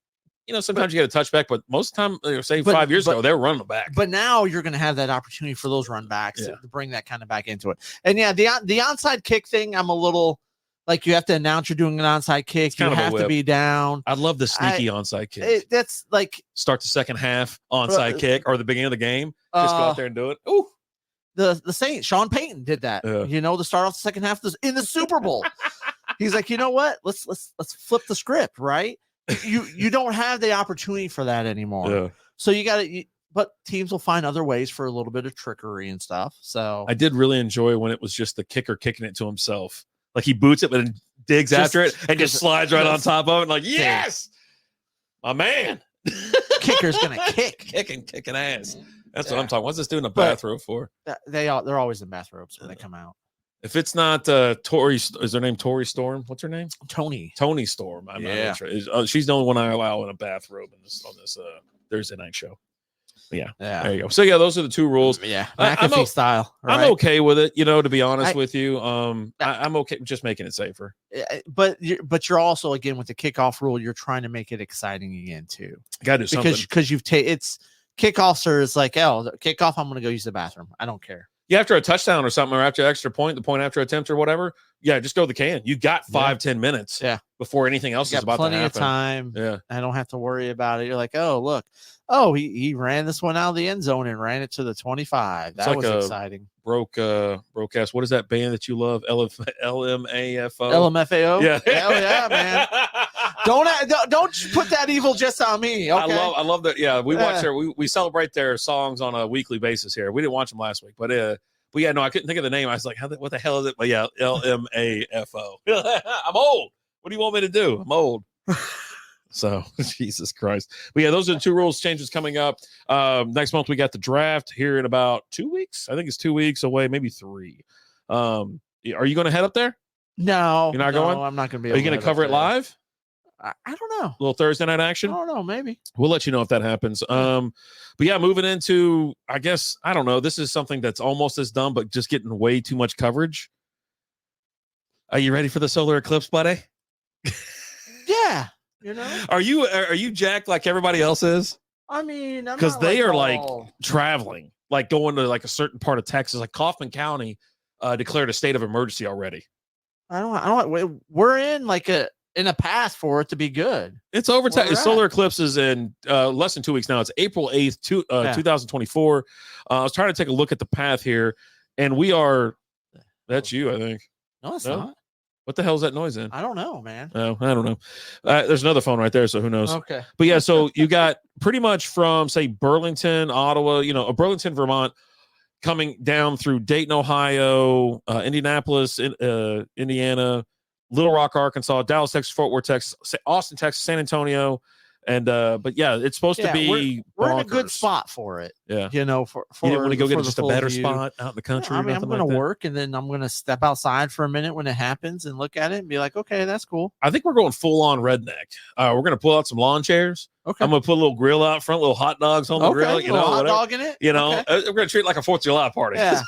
sometimes you get a touchback, but most of the time, say 5 years ago, they were running them back. But now you're going to have that opportunity for those run backs to bring that kind of back into it. And the onside kick thing, I'm a little. Like, you have to announce you're doing an onside kick. You have to be down. I love the sneaky onside kick. That's like start the second half onside kick or the beginning of the game. Just go out there and do it. Ooh, the Saints, Sean Payton did that. To start off the second half in the Super Bowl. He's like, you know what? Let's flip the script, right? You don't have the opportunity for that anymore. Yeah. So you got to. But teams will find other ways for a little bit of trickery and stuff. So I did really enjoy when it was just the kicker kicking it to himself. Like, he boots it, but then digs after it and just slides right on top of it. Like, yes, my man. Kicker's gonna kicking ass. That's what I'm talking. What's this doing in a bathrobe for? They're always in bathrobes when they come out. If it's not Tori, is her name Tori Storm? What's her name? Tony Storm. I'm not sure. She's the only one I allow in a bathrobe on this Thursday night show. Yeah, there you go. So those are the two rules. Yeah, McAfee style. Right? I'm okay with it. To be honest with you, I'm okay with just making it safer. But you're also, again, with the kickoff rule, you're trying to make it exciting again too. Got to do something because it's kickoffs are like, the kickoff, I'm going to go use the bathroom. I don't care. Yeah, after a touchdown or something, or after extra point, the point after attempt or whatever. Yeah, just go to the can. You got 5-10 minutes. Yeah, before anything else is about to happen. Plenty of time. Yeah, I don't have to worry about it. You're like, oh look. Oh, he ran this one out of the end zone and ran it to the 25. That was exciting. Broadcast. What is that band that you love? LMAFO. LMFAO. Yeah, hell yeah, man. Don't put that evil just on me. Okay? I love that. Yeah, we watch we celebrate their songs on a weekly basis here. We didn't watch them last week, but yeah, no, I couldn't think of the name. I was like, what the hell is it? But yeah, LMAFO. I'm old. What do you want me to do? I'm old. So, Jesus Christ. But yeah, those are the two rules changes coming up. Next month, we got the draft here in about 2 weeks. I think it's 2 weeks away, maybe 3. Are you going to head up there? No. You're not going? I'm not going to be able Are you going to cover it live? I don't know. A little Thursday night action? I don't know. Maybe. We'll let you know if that happens. But yeah, moving into, I guess, I don't know. This is something that's almost as dumb, but just getting way too much coverage. Are you ready for the solar eclipse, buddy? Yeah. Are you jacked like everybody else is? I mean, because they are like traveling, like going to like a certain part of Texas, like Kaufman County declared a state of emergency already. I don't. We're in like in a path for it to be good. It's over. Solar eclipse is in less than 2 weeks now. It's April 8th, 2024. I was trying to take a look at the path here, and we are. That's you, I think. No, it's not. What the hell is that noise in? I don't know, man. Oh, I don't know. There's another phone right there, so who knows? Okay. But yeah, so you got pretty much from, say, Burlington, Ottawa, Burlington, Vermont, coming down through Dayton, Ohio, Indianapolis, Indiana, Little Rock, Arkansas, Dallas, Texas, Fort Worth, Texas, Austin, Texas, San Antonio. And but yeah, it's supposed to be we're in a good spot for it. Yeah. For you didn't want to go get just a better view. spot out in the country. I mean, I'm going to work, and then I'm going to step outside for a minute when it happens and look at it and be like, okay, that's cool. I think we're going full on redneck. We're going to pull out some lawn chairs. Okay. I'm going to put a little grill out front, little hot dogs on the grill. Hot dog in it. We're going to treat it like a 4th of July party. Yeah.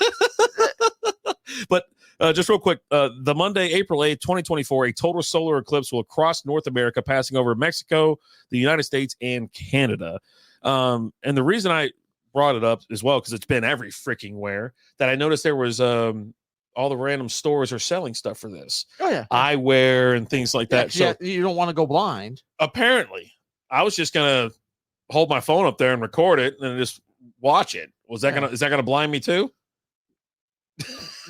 But just real quick, the Monday, April 8th, 2024, a total solar eclipse will cross North America, passing over Mexico, the United States, and Canada. And the reason I brought it up as well, because it's been every freaking where, that I noticed there was all the random stores are selling stuff for this. Oh, yeah. Eyewear and things like that. So you don't want to go blind. Apparently, I was just going to hold my phone up there and record it and just watch it. Is that going to blind me too?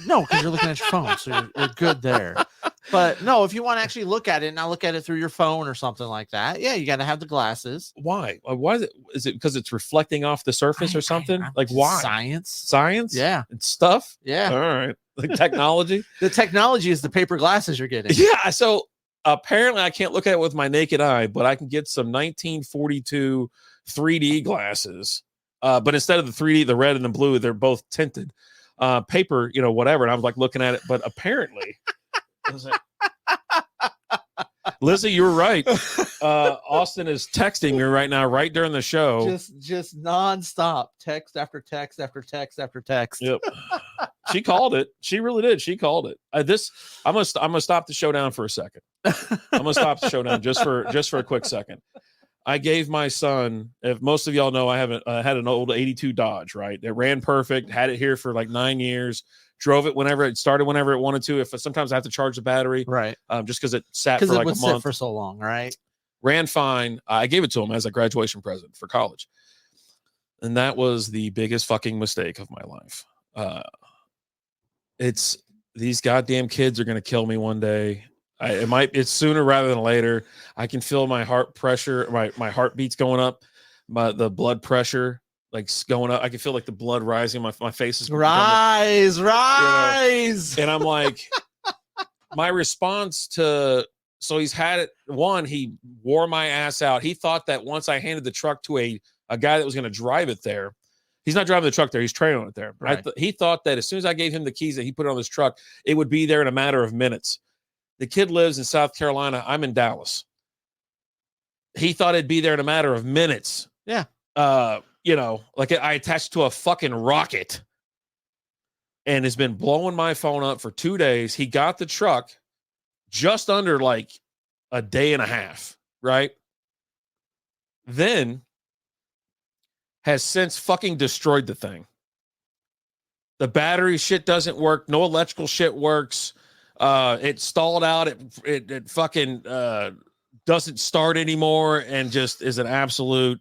No, because you're looking at your phone, so you're good there. But no, if you want to actually look at it, and not look at it through your phone or something like that, yeah, you got to have the glasses. Why? Why is it? Is it because it's reflecting off the surface or something? Like why? Science, yeah, and stuff. Yeah, all right. Like technology. The technology is the paper glasses you're getting. Yeah. So apparently, I can't look at it with my naked eye, but I can get some 1942 3D glasses. But instead of the 3D, the red and the blue, they're both tinted. Paper, whatever. And I was like looking at it, but apparently, Lizzie, you were right. Austin is texting me right now, right during the show. Just nonstop text after text after text after text. Yep. She called it. She really did. She called it. I'm gonna stop the showdown for a second. I'm gonna stop the showdown just for a quick second. I gave my son, if most of y'all know, I haven't had an old 82 Dodge, right? It ran perfect, had it here for like 9 years, drove it whenever it started, whenever it wanted to. Sometimes I have to charge the battery, right? Just because it sat for like a month. For so long, right? Ran fine. I gave it to him as a graduation present for college. And that was the biggest fucking mistake of my life. It's these goddamn kids are going to kill me one day. It's sooner rather than later. I can feel my heart pressure, my heartbeat's going up, the blood pressure like going up. I can feel like the blood rising. My face is rise. And I'm like, my response to, so he's had it. One, he wore my ass out. He thought that once I handed the truck to a guy that was going to drive it there, he's not driving the truck there, he's trailing it there. Right. He thought that as soon as I gave him the keys that he put on his truck, it would be there in a matter of minutes. The kid lives in South Carolina. I'm in Dallas. He thought it'd be there in a matter of minutes. Yeah. Like I attached to a fucking rocket and has been blowing my phone up for 2 days. He got the truck just under like a day and a half, right? Then has since fucking destroyed the thing. The battery shit doesn't work. No electrical shit works. It stalled out. It fucking doesn't start anymore, and just is an absolute.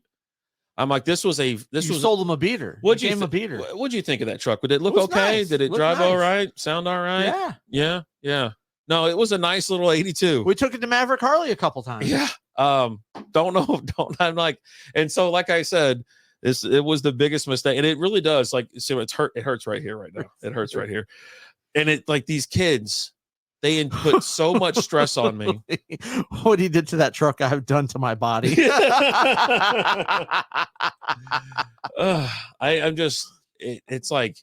I'm like, you sold him a beater. What'd you think of that truck? Did it look okay? Nice. Did it drive all right? Sound all right? Yeah. No, it was a nice little 82. We took it to Maverick Harley a couple times. Yeah. Don't know. I'm like, and so like I said, it was the biggest mistake, and it really does. Like, so it hurts right here, right now. It hurts right here, and it like these kids. They put so much stress on me. What he did to that truck, I've done to my body. I'm just, it's like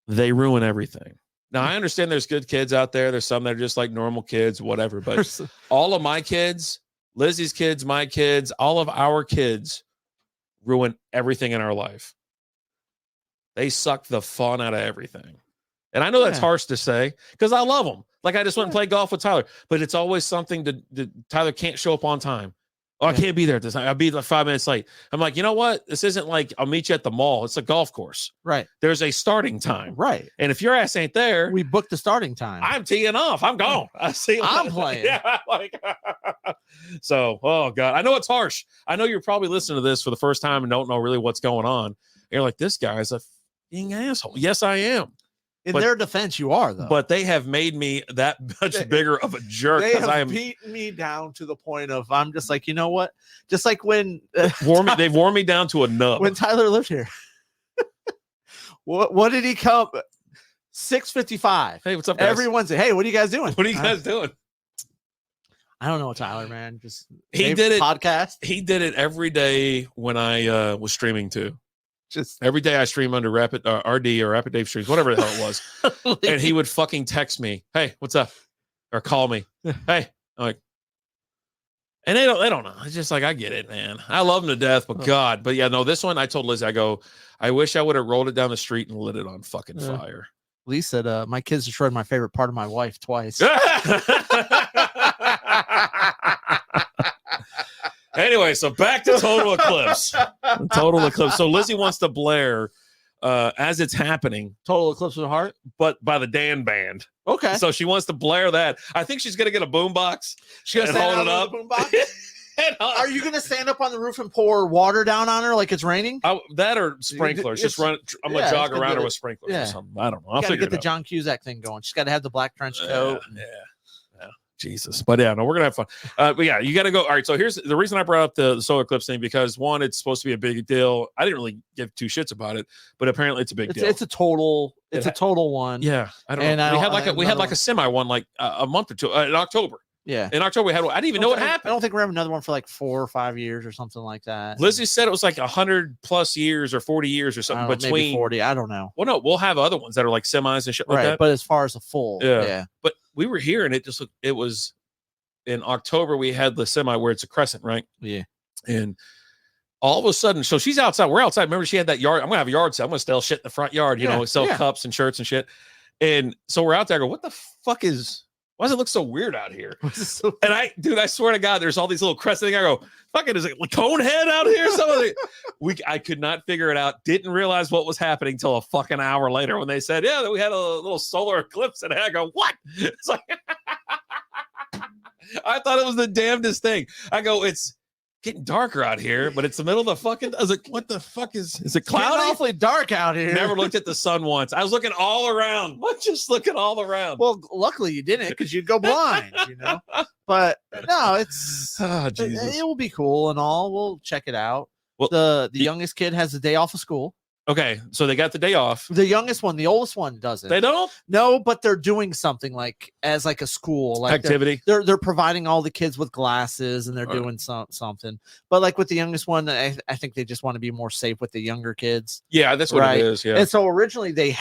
they ruin everything. Now, I understand there's good kids out there. There's some that are just like normal kids, whatever. But all of my kids, Lizzie's kids, my kids, all of our kids ruin everything in our life. They suck the fun out of everything. And I know that's harsh to say because I love them. Like I just went and played golf with Tyler, but it's always something that Tyler can't show up on time. Oh, I can't be there at this time. I'll be like 5 minutes late. I'm like, you know what? This isn't like I'll meet you at the mall. It's a golf course. Right. There's a starting time. Right. And if your ass ain't there, we booked the starting time. I'm teeing off. I'm gone. I'm playing. Yeah. So, oh God. I know it's harsh. I know you're probably listening to this for the first time and don't know really what's going on. You're like, this guy is a fucking asshole. Yes, I am. In their defense, you are though. But they have made me that much bigger of a jerk. They have beaten me down to the point of I'm just like, you know what? Just like when they've worn me down to a nub. When Tyler lived here. What did he come? 6:55. Hey, what's up, guys? Every Wednesday. Hey, what are you guys doing? What are you guys doing? I don't know, Tyler, man. Just he did it. Podcast. He did it every day when I was streaming too. Just every day I stream under Rapid RD or Rapid Dave Streams, whatever the hell it was. And he would fucking text me, "Hey, what's up?" Or call me, "Hey." I'm like, and they don't know. It's just like, I get it, man. I love them to death, but God. But yeah, no, this one I told Liz, I go, I wish I would have rolled it down the street and lit it on fucking fire. Lee said, my kids destroyed my favorite part of my wife twice. Anyway, so back to Total Eclipse. Total Eclipse. So Lizzie wants to blare as it's happening. Total Eclipse of the Heart? But by the Dan Band. Okay. So she wants to blare that. I think she's going to get a boombox. She's going to hold it up. Are you going to stand up on the roof and pour water down on her like it's raining? That or sprinklers. Just run. I'm going to jog around her with sprinklers or something. I don't know. I'll figure it out. Get the John Cusack thing going. She's got to have the black trench coat. Yeah. Jesus. But yeah, no, we're going to have fun. But yeah, you got to go. All right. So here's the reason I brought up the solar eclipse thing, because one, it's supposed to be a big deal. I didn't really give two shits about it, but apparently it's a big deal. It's a total one. Yeah. I don't know. We had like a semi one, like a month or two in October. Yeah. In October, we had one. I didn't even know what happened. I don't think we have another one for like 4 or 5 years or something like that. Lizzie said it was like 100+ years or 40 years or something between. Maybe 40. I don't know. Well, no, we'll have other ones that are like semis and shit like that. But as far as a full, yeah. But we were here and it just looked, it was in October, we had the semi where it's a crescent, right? Yeah. And all of a sudden, so she's outside. We're outside. Remember, she had that yard. I'm going to have a yard sale. I'm going to sell shit in the front yard, you know, sell cups and shirts and shit. And so we're out there. I go, what the fuck why does it look so weird out here? And I swear to God, there's all these little crescent things. I go, fucking, is it like Conehead out here? I could not figure it out. Didn't realize what was happening till a fucking hour later when they said, yeah, we had a little solar eclipse. And I go, what? It's like, I thought it was the damnedest thing. I go, it's getting darker out here, but it's the middle of the fucking. I was like, what the fuck is it cloudy? It's awfully dark out here. Never looked at the sun once. I was looking all around. Just looking all around. Well, luckily you didn't, because you'd go blind, you know. But no, it will be cool and all. We'll check it out. Well, the youngest kid has a day off of school. Okay, so they got the day off. The youngest one, the oldest one doesn't. They don't? No, but they're doing something like as like a school like activity. They're providing all the kids with glasses and they're doing something. But like with the youngest one, I think they just want to be more safe with the younger kids. Yeah, that's what it is. Yeah. And so originally they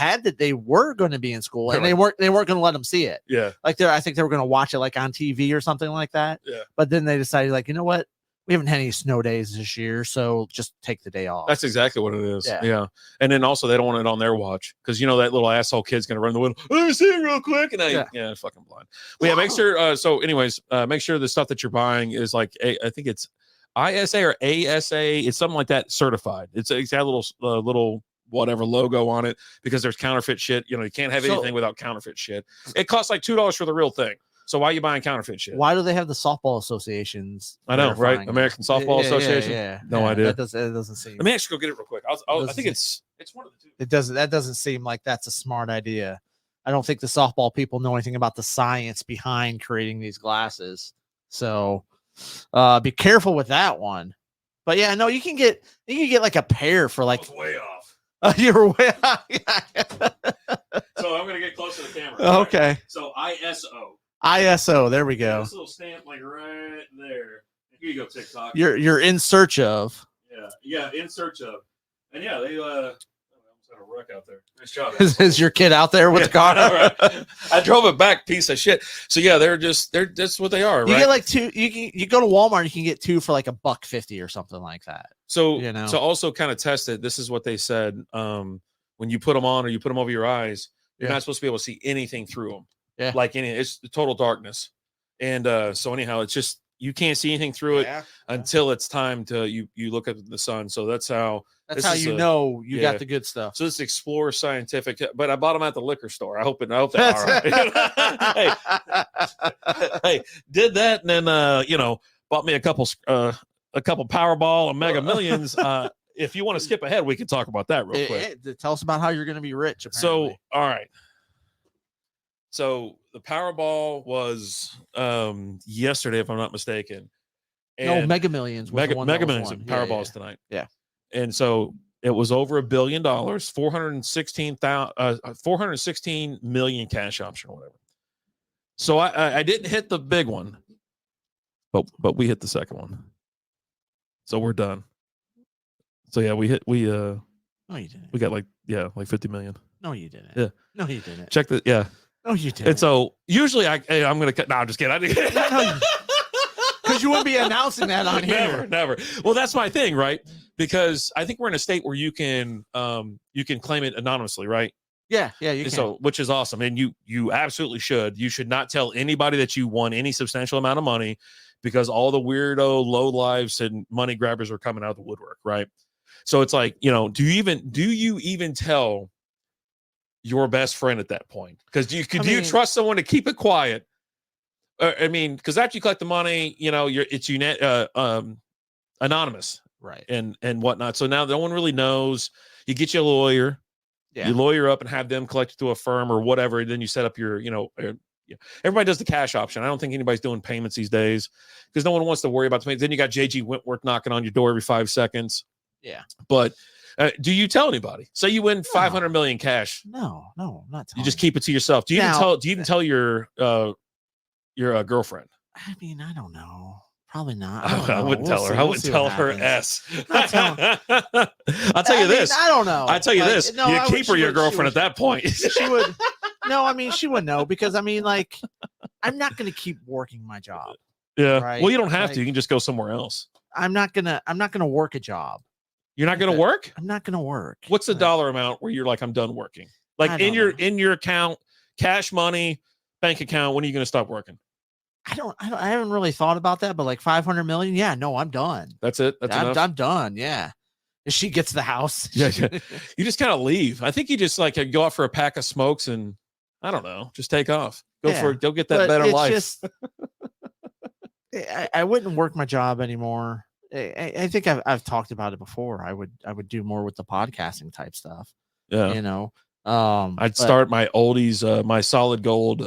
were going to be in school and they weren't going to let them see it. Yeah. Like I think they were going to watch it like on TV or something like that. Yeah. But then they decided, like, you know what? We haven't had any snow days this year, so just take the day off. That's exactly what it is. Yeah. And then also they don't want it on their watch because you know that little asshole kid's gonna run the window. Let me see it real quick, and fucking blind. Well, yeah, make sure. So, anyways, make sure the stuff that you're buying is like I think it's ISA or ASA. It's something like that certified. It's got a little whatever logo on it because there's counterfeit shit. You know, you can't have anything without counterfeit shit. It costs like $2 for the real thing. So why are you buying counterfeit shit? Why do they have the softball associations? I know, right? American Softball Association. Yeah. No idea. It doesn't seem. Let me actually go get it real quick. I think it's one of the two. That doesn't seem like that's a smart idea. I don't think the softball people know anything about the science behind creating these glasses. So be careful with that one. But yeah, no, you can get like a pair for like way off. You were way off. So I'm gonna get close to the camera. Okay. Right? So ISO, there we go. This little stamp like right there. Here you go, TikTok. You're in search of. Yeah, in search of. And yeah, they almost had a wreck out there. Nice job. Is your kid out there with the car? Right. I drove it back, piece of shit. So yeah, they're just what they are, right? You get like two, you go to Walmart, you can get two for like $1.50 or something like that. So to also kind of test it, this is what they said. When you put them on or you put them over your eyes, you're not supposed to be able to see anything through them. Yeah. Like it's total darkness. And so anyhow, it's just you can't see anything through it until it's time to you look at the sun. So that's how you know you got the good stuff. So this Explorer Scientific, but I bought them at the liquor store. I hope they're all right. hey, did that and then bought me a couple Powerball and Mega Millions. If you want to skip ahead, we can talk about that real quick. Tell us about how you're going to be rich. Apparently. So, all right. So the Powerball was yesterday, if I'm not mistaken. No, Mega Millions. Was the one Mega that was Millions won. and Yeah, Powerball's yeah. tonight. Yeah. And so it was over $1 billion, 416 million cash option or whatever. So I didn't hit the big one, but we hit the second one. So we're done. So yeah, we No, you didn't. we got like 50 million. No, you didn't. Yeah. No, you didn't. Check the yeah. No, you didn't. And so usually I'm gonna cut. No, I'm just kidding. Because you wouldn't be announcing that on here. Never. Well, that's my thing, right? Because I think we're in a state where you can claim it anonymously, right? Yeah, you can. So, which is awesome, and you absolutely should. You should not tell anybody that you won any substantial amount of money, because all the weirdo low lives and money grabbers are coming out of the woodwork, right? So it's like, do you even tell your best friend at that point? Because do you trust someone to keep it quiet? Because after you collect the money, it's anonymous, right, and whatnot. So now no one really knows. You get you a lawyer, you lawyer up and have them collect it to a firm or whatever. And then you set up your, everybody does the cash option. I don't think anybody's doing payments these days because no one wants to worry about the payments. Then you got JG Wentworth knocking on your door every 5 seconds. Yeah, but do you tell anybody? Say you win 500 million cash. No, I'm not telling. You just keep it to yourself. Do you even tell your girlfriend? I mean, I don't know. Probably not. I wouldn't tell her. I wouldn't tell her S. Not telling. I'll tell you this. I don't know. I tell you this. No, you keep her your girlfriend at that point. She would. No, I mean, she would know because I'm not going to keep working my job. Yeah. Right? Well, you don't have to. You can just go somewhere else. I'm not gonna work a job. You're not gonna work? I'm not gonna work. What's the dollar amount where you're like, I'm done working? Like in your account, cash money, bank account. When are you gonna stop working? I haven't really thought about that, but like 500 million. Yeah, no, I'm done. That's it. I'm done. Yeah. If she gets the house. Yeah. You just kind of leave. I think you just like go out for a pack of smokes and I don't know, just take off. Go get that better life. I wouldn't work my job anymore. I think I've talked about it before. I would do more with the podcasting type stuff. Yeah. I'd start my oldies, my solid gold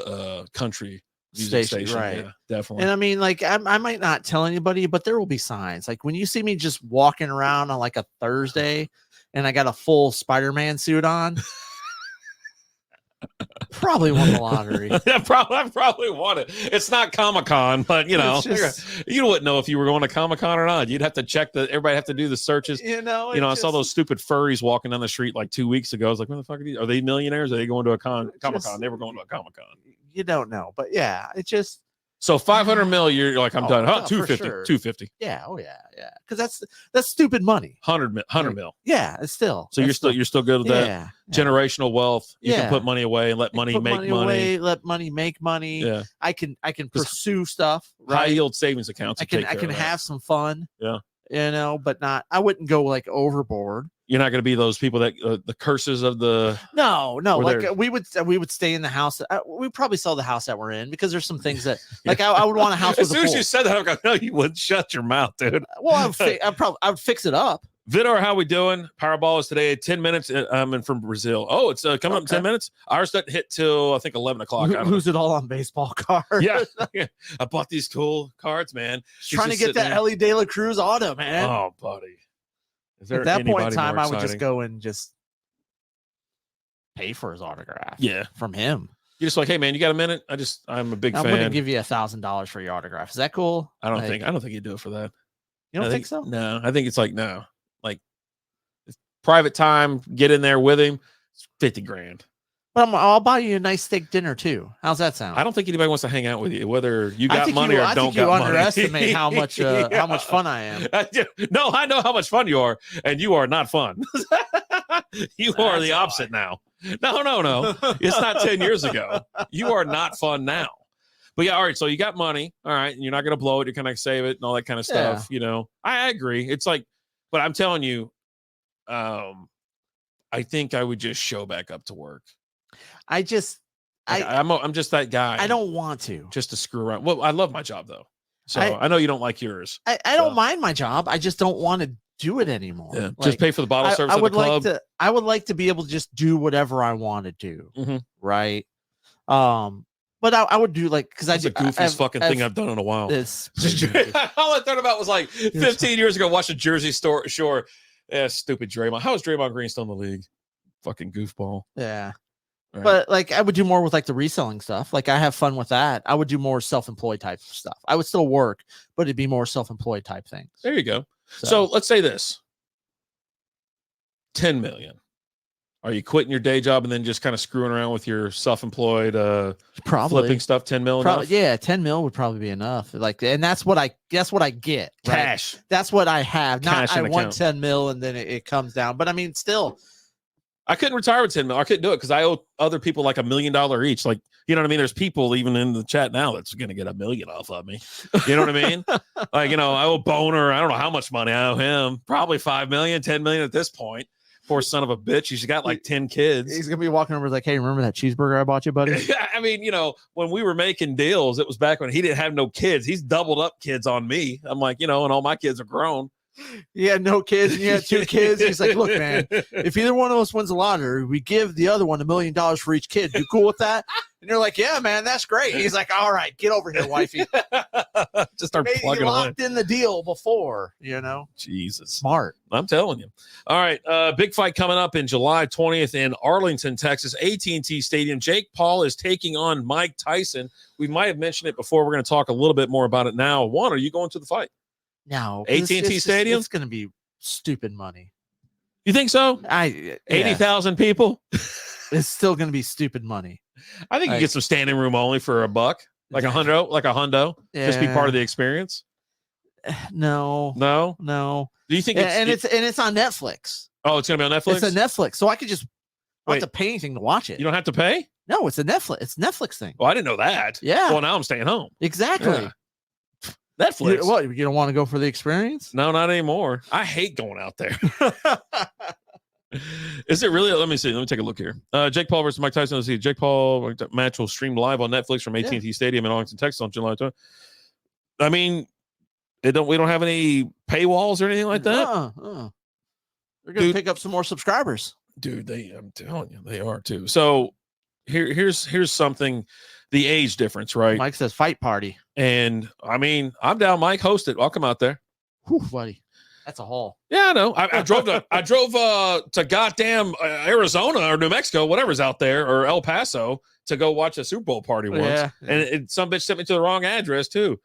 country music station. Right. Yeah, definitely. And I mean, like I might not tell anybody, but there will be signs. Like when you see me just walking around on like a Thursday and I got a full Spider-Man suit on. Probably won the lottery. I probably won it. It's not Comic-Con, but you wouldn't know if you were going to Comic-Con or not. You'd have to check everybody have to do the searches. I saw those stupid furries walking down the street like 2 weeks ago. I was like, what the fuck are these? Are they millionaires? Are they going to a Comic-Con? They were going to a Comic-Con. You don't know, but yeah, it just. So 500 mil, you're like, I'm done. 250, sure. 250. Yeah. Oh yeah. Yeah. Because that's stupid money. 100 mil. Yeah. It's still. So you're still good with that. Yeah. Generational wealth. You can put money away and let money make money. Let money make money. Yeah. I can pursue stuff. Right? High yield savings accounts. I can have some fun. Yeah. But not. I wouldn't go like overboard. You're not going to be those people that the curses of the. No. Like we would stay in the house. We'd probably sell the house that we're in because there's some things that like I would want a house. As soon as you said that, I'm like, no, you wouldn't. Shut your mouth, dude. Well, I would fix it up. Vidor, how we doing? Powerball is today 10 minutes. I'm from Brazil. Oh, it's coming up in 10 minutes. Ours doesn't hit till I think 11 o'clock. Who's it all on baseball cards? Yeah. I bought these cool cards, man. Trying to get that Ellie De La Cruz auto, man. Oh, buddy. At that point in time, I would just go and just pay for his autograph. Yeah, from him. You're just like, hey man, you got a minute? I'm a big fan. I'm going to give you $1,000 for your autograph. Is that cool? I don't think you do it for that. You don't think so? No, I think it's like no, like it's private time. Get in there with him. It's $50,000. But I'll buy you a nice steak dinner too. How's that sound? I don't think anybody wants to hang out with you, whether you got money or don't got money. You underestimate how much fun I am. No, I know how much fun you are, and you are not fun. You are the opposite now. No. It's not 10 years ago. You are not fun now. But yeah, all right. So you got money, all right, and you're not going to blow it. You're going to save it and all that kind of stuff. I agree. It's like, but I'm telling you, I think I would just show back up to work. I'm just that guy. I don't want to just to screw around. Well, I love my job though, so I know you don't like yours. I don't mind my job. I just don't want to do it anymore. Yeah, just pay for the bottle service at the club. I would like to be able to just do whatever I want to do. Mm-hmm. Right. But I would do like because That's the goofiest fucking thing I've done in a while. It's all I thought about was like 15 years ago watching Jersey Shore. Yeah, stupid Draymond. How is Draymond Green still in the league? Fucking goofball. Yeah. Right. But like I would do more with like the reselling stuff. Like I have fun with that. I would do more self-employed type stuff. I would still work, but it'd be more self-employed type things. There you go. So let's say this. 10 million. Are you quitting your day job and then just kind of screwing around with your self-employed probably flipping stuff? 10 mil. Yeah, 10 mil would probably be enough. Like, and that's what I get. Cash. Right? That's what I have. Cash Not I want account. 10 mil and then it comes down. But I mean, still, I couldn't retire with 10 mil. I couldn't do it because I owe other people like $1 million each. Like, you know what I mean? There's people even in the chat now that's going to get $1 million off of me. You know what I mean? Like, you know, I owe Boner. I don't know how much money I owe him. Probably 5 million, 10 million at this point. Poor son of a bitch. He's got like 10 kids. He's going to be walking over like, hey, remember that cheeseburger I bought you, buddy? I mean, you know, when we were making deals, it was back when he didn't have no kids. He's doubled up kids on me. I'm like, you know, and all my kids are grown. He had no kids and you had 2 kids. He's like, look, man, if either one of us wins the lottery, we give the other one $1 million for each kid. You cool with that? And you're like, yeah, man, that's great. He's like, all right, get over here, wifey. Just start Maybe plugging you away. locked in the deal before, you know. Jesus. Smart. I'm telling you. All right. Big fight coming up in July 20th in Arlington, Texas, AT&T Stadium. Jake Paul is taking on Mike Tyson. We might have mentioned it before. We're going to talk a little bit more about it now. Juan, are you going to the fight? No. AT&T Stadium? It's going to be stupid money. You think so? 80,000 people? It's still going to be stupid money. I think you get some standing room only for $1, like a hundo, just be part of the experience. No. Do you think it's on Netflix? Oh, it's gonna be on Netflix. It's a Netflix, so I could just not have to pay anything to watch it. You don't have to pay. No, it's a Netflix. It's Netflix thing. Well, I didn't know that. Yeah. Well, now I'm staying home. Exactly. Yeah. Netflix. You don't want to go for the experience? No, not anymore. I hate going out there. Is it really? Let me see. Let me take a look here. Jake Paul versus Mike Tyson. Let's see. Jake Paul match will stream live on Netflix from AT&T Stadium in Arlington, Texas on July 20th. I mean, we don't have any paywalls or anything like that. They're going to pick up some more subscribers. Dude, I'm telling you, they are too. So here's something, the age difference, right? Mike says fight party. And I mean, I'm down. Mike, host it. I'll come out there. Whew, buddy. That's a haul. Yeah, I know. I drove to goddamn Arizona or New Mexico, whatever's out there, or El Paso to go watch a Super Bowl party once. Yeah. And some bitch sent me to the wrong address too.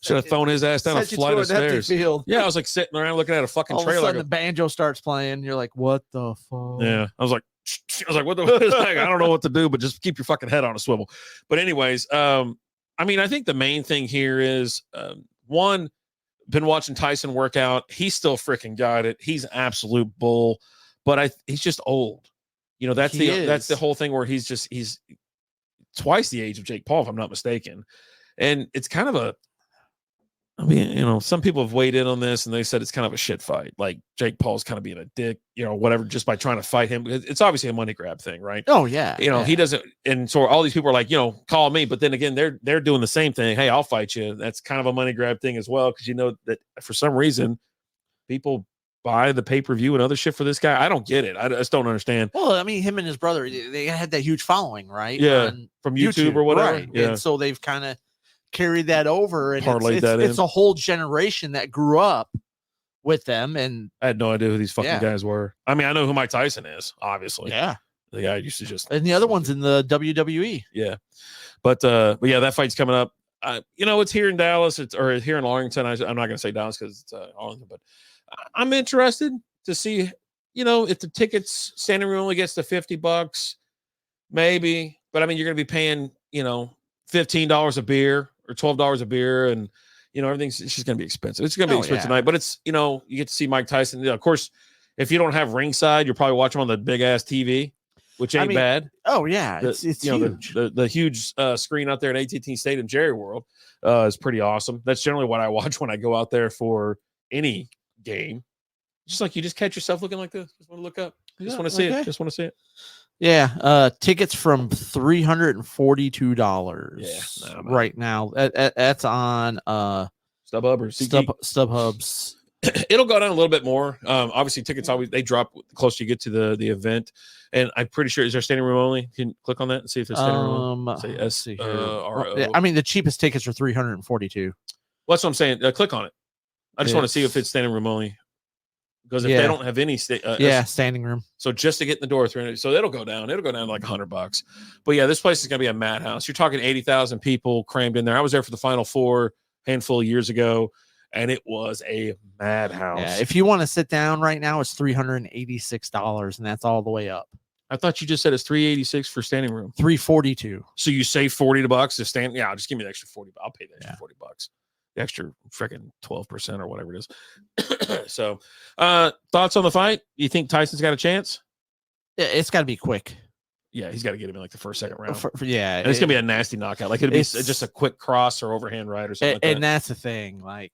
Should have thrown his ass down a flight of stairs. Field. Yeah, I was like sitting around looking at a fucking All trailer. Of a sudden, the banjo starts playing. You're like, what the fuck? Yeah, I was like, what the heck? I don't know what to do, but just keep your fucking head on a swivel. But anyways, I mean, I think the main thing here is one. Been watching Tyson work out. He's still freaking got it. He's absolute bull, but he's just old. You know, that's the whole thing where he's twice the age of Jake Paul, if I'm not mistaken. And it's kind of I mean, you know, some people have weighed in on this and they said it's kind of a shit fight. Like Jake Paul's kind of being a dick, you know, whatever, just by trying to fight him. It's obviously a money grab thing, right? Oh yeah. You know, he doesn't. And so all these people are like, you know, call me. But then again, they're doing the same thing. Hey, I'll fight you. That's kind of a money grab thing as well. Cause you know that for some reason people buy the pay-per-view and other shit for this guy. I don't get it. I just don't understand. Well, I mean, him and his brother, they had that huge following, right? Yeah. From YouTube or whatever. Right. Yeah. And so they've kind of carried that over, and it's a whole generation that grew up with them. And I had no idea who these fucking guys were. I mean, I know who Mike Tyson is, obviously. Yeah. The guy used to just, and the other one's in the WWE. Yeah. But yeah, that fight's coming up. You know, it's here in Dallas, or here in Arlington. I'm not going to say Dallas because it's Arlington, but I'm interested to see, you know, if the tickets standing room only gets to $50, maybe. But I mean, you're going to be paying, you know, $15 a beer or $12 a beer, and you know it's just going to be expensive. It's going to be expensive tonight, but it's, you know, you get to see Mike Tyson. You know, of course, if you don't have ringside, you'll probably watch him on the big ass TV, which ain't bad. Oh yeah, it's huge. Know, the huge screen out there at AT&T Stadium, Jerry World, is pretty awesome. That's generally what I watch when I go out there for any game. Just like you just catch yourself looking like this. Just want to look up. Just want to see it. Just want to see it. Yeah, tickets from $342 right now. That's on StubHub or StubHub's it'll go down a little bit more. Obviously, tickets always they drop the closer you get to the event, and I'm pretty sure is there standing room only? Can you click on that and see if there's standing room? Say Let's see here. SRO. I mean, the cheapest tickets are $342. Well, that's what I'm saying. Click on it. I just want to see if it's standing room only. Because if they don't have any standing room. So just to get in the door, 300. So it'll go down. It'll go down to like $100. But yeah, this place is gonna be a madhouse. You're talking 80,000 people crammed in there. I was there for the Final Four handful of years ago, and it was a madhouse. Yeah, if you want to sit down right now, it's $386, and that's all the way up. I thought you just said it's $386 for standing room. $342. So you save $40 to stand. Yeah, just give me the extra 40. I'll pay the extra $40. The extra freaking 12% or whatever it is. So, thoughts on the fight? You think Tyson's got a chance? It's got to be quick. Yeah, he's got to get him in like the first, second round. Yeah, and it's gonna be a nasty knockout. Like it'll be just a quick cross or overhand right or something. And that's the thing. Like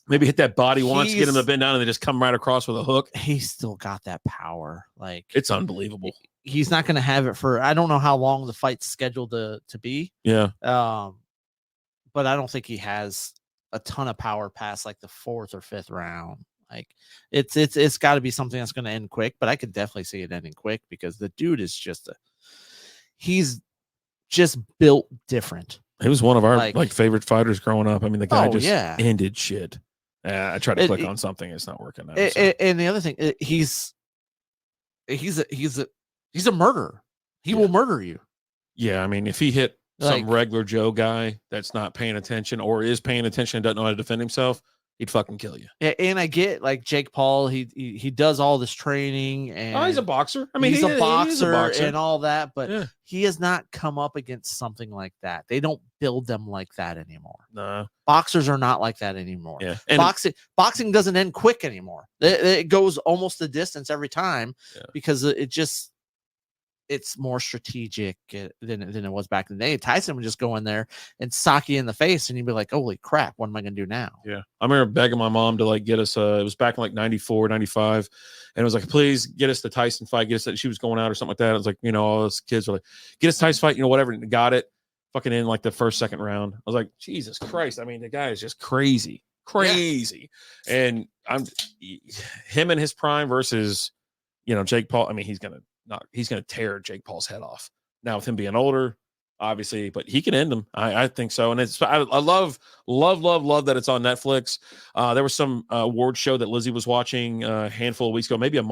maybe hit that body once, get him to bend down, and then just come right across with a hook. He's still got that power. Like it's unbelievable. He's not going to have it for. I don't know how long the fight's scheduled to be. Yeah. But I don't think he has a ton of power past like the 4th or 5th round. Like it's got to be something that's going to end quick, but I could definitely see it ending quick because the dude is he's just built different. He was one of our like favorite fighters growing up. I mean, the guy ended shit. I tried to click on something. It's not working now. And the other thing, he's a murderer. He will murder you. Yeah. I mean, if he hit some regular Joe guy that's not paying attention or is paying attention and doesn't know how to defend himself, he'd fucking kill you. Yeah, and I get like Jake Paul, he does all this training and he's a boxer. I mean, he's a boxer and all that, but he has not come up against something like that. They don't build them like that anymore. No. Boxers are not like that anymore. Yeah. And boxing doesn't end quick anymore. It goes almost the distance every time because it's more strategic than it was back in the day. Tyson would just go in there and sock you in the face, and you'd be like, holy crap, what am I going to do now? Yeah. I remember begging my mom to like get us, it was back in like 94, 95. And it was like, please get us the Tyson fight. Get us that. She was going out or something like that. It was like, all those kids were like, get us Tyson fight, whatever. And got it fucking in like the first, second round. I was like, Jesus Christ. I mean, the guy is just crazy. And him in his prime versus, Jake Paul. I mean, he's going to tear Jake Paul's head off. Now with him being older, obviously, but he can end him. I think so. And I love that it's on Netflix. There was some award show that Lizzie was watching a handful of weeks ago, maybe 2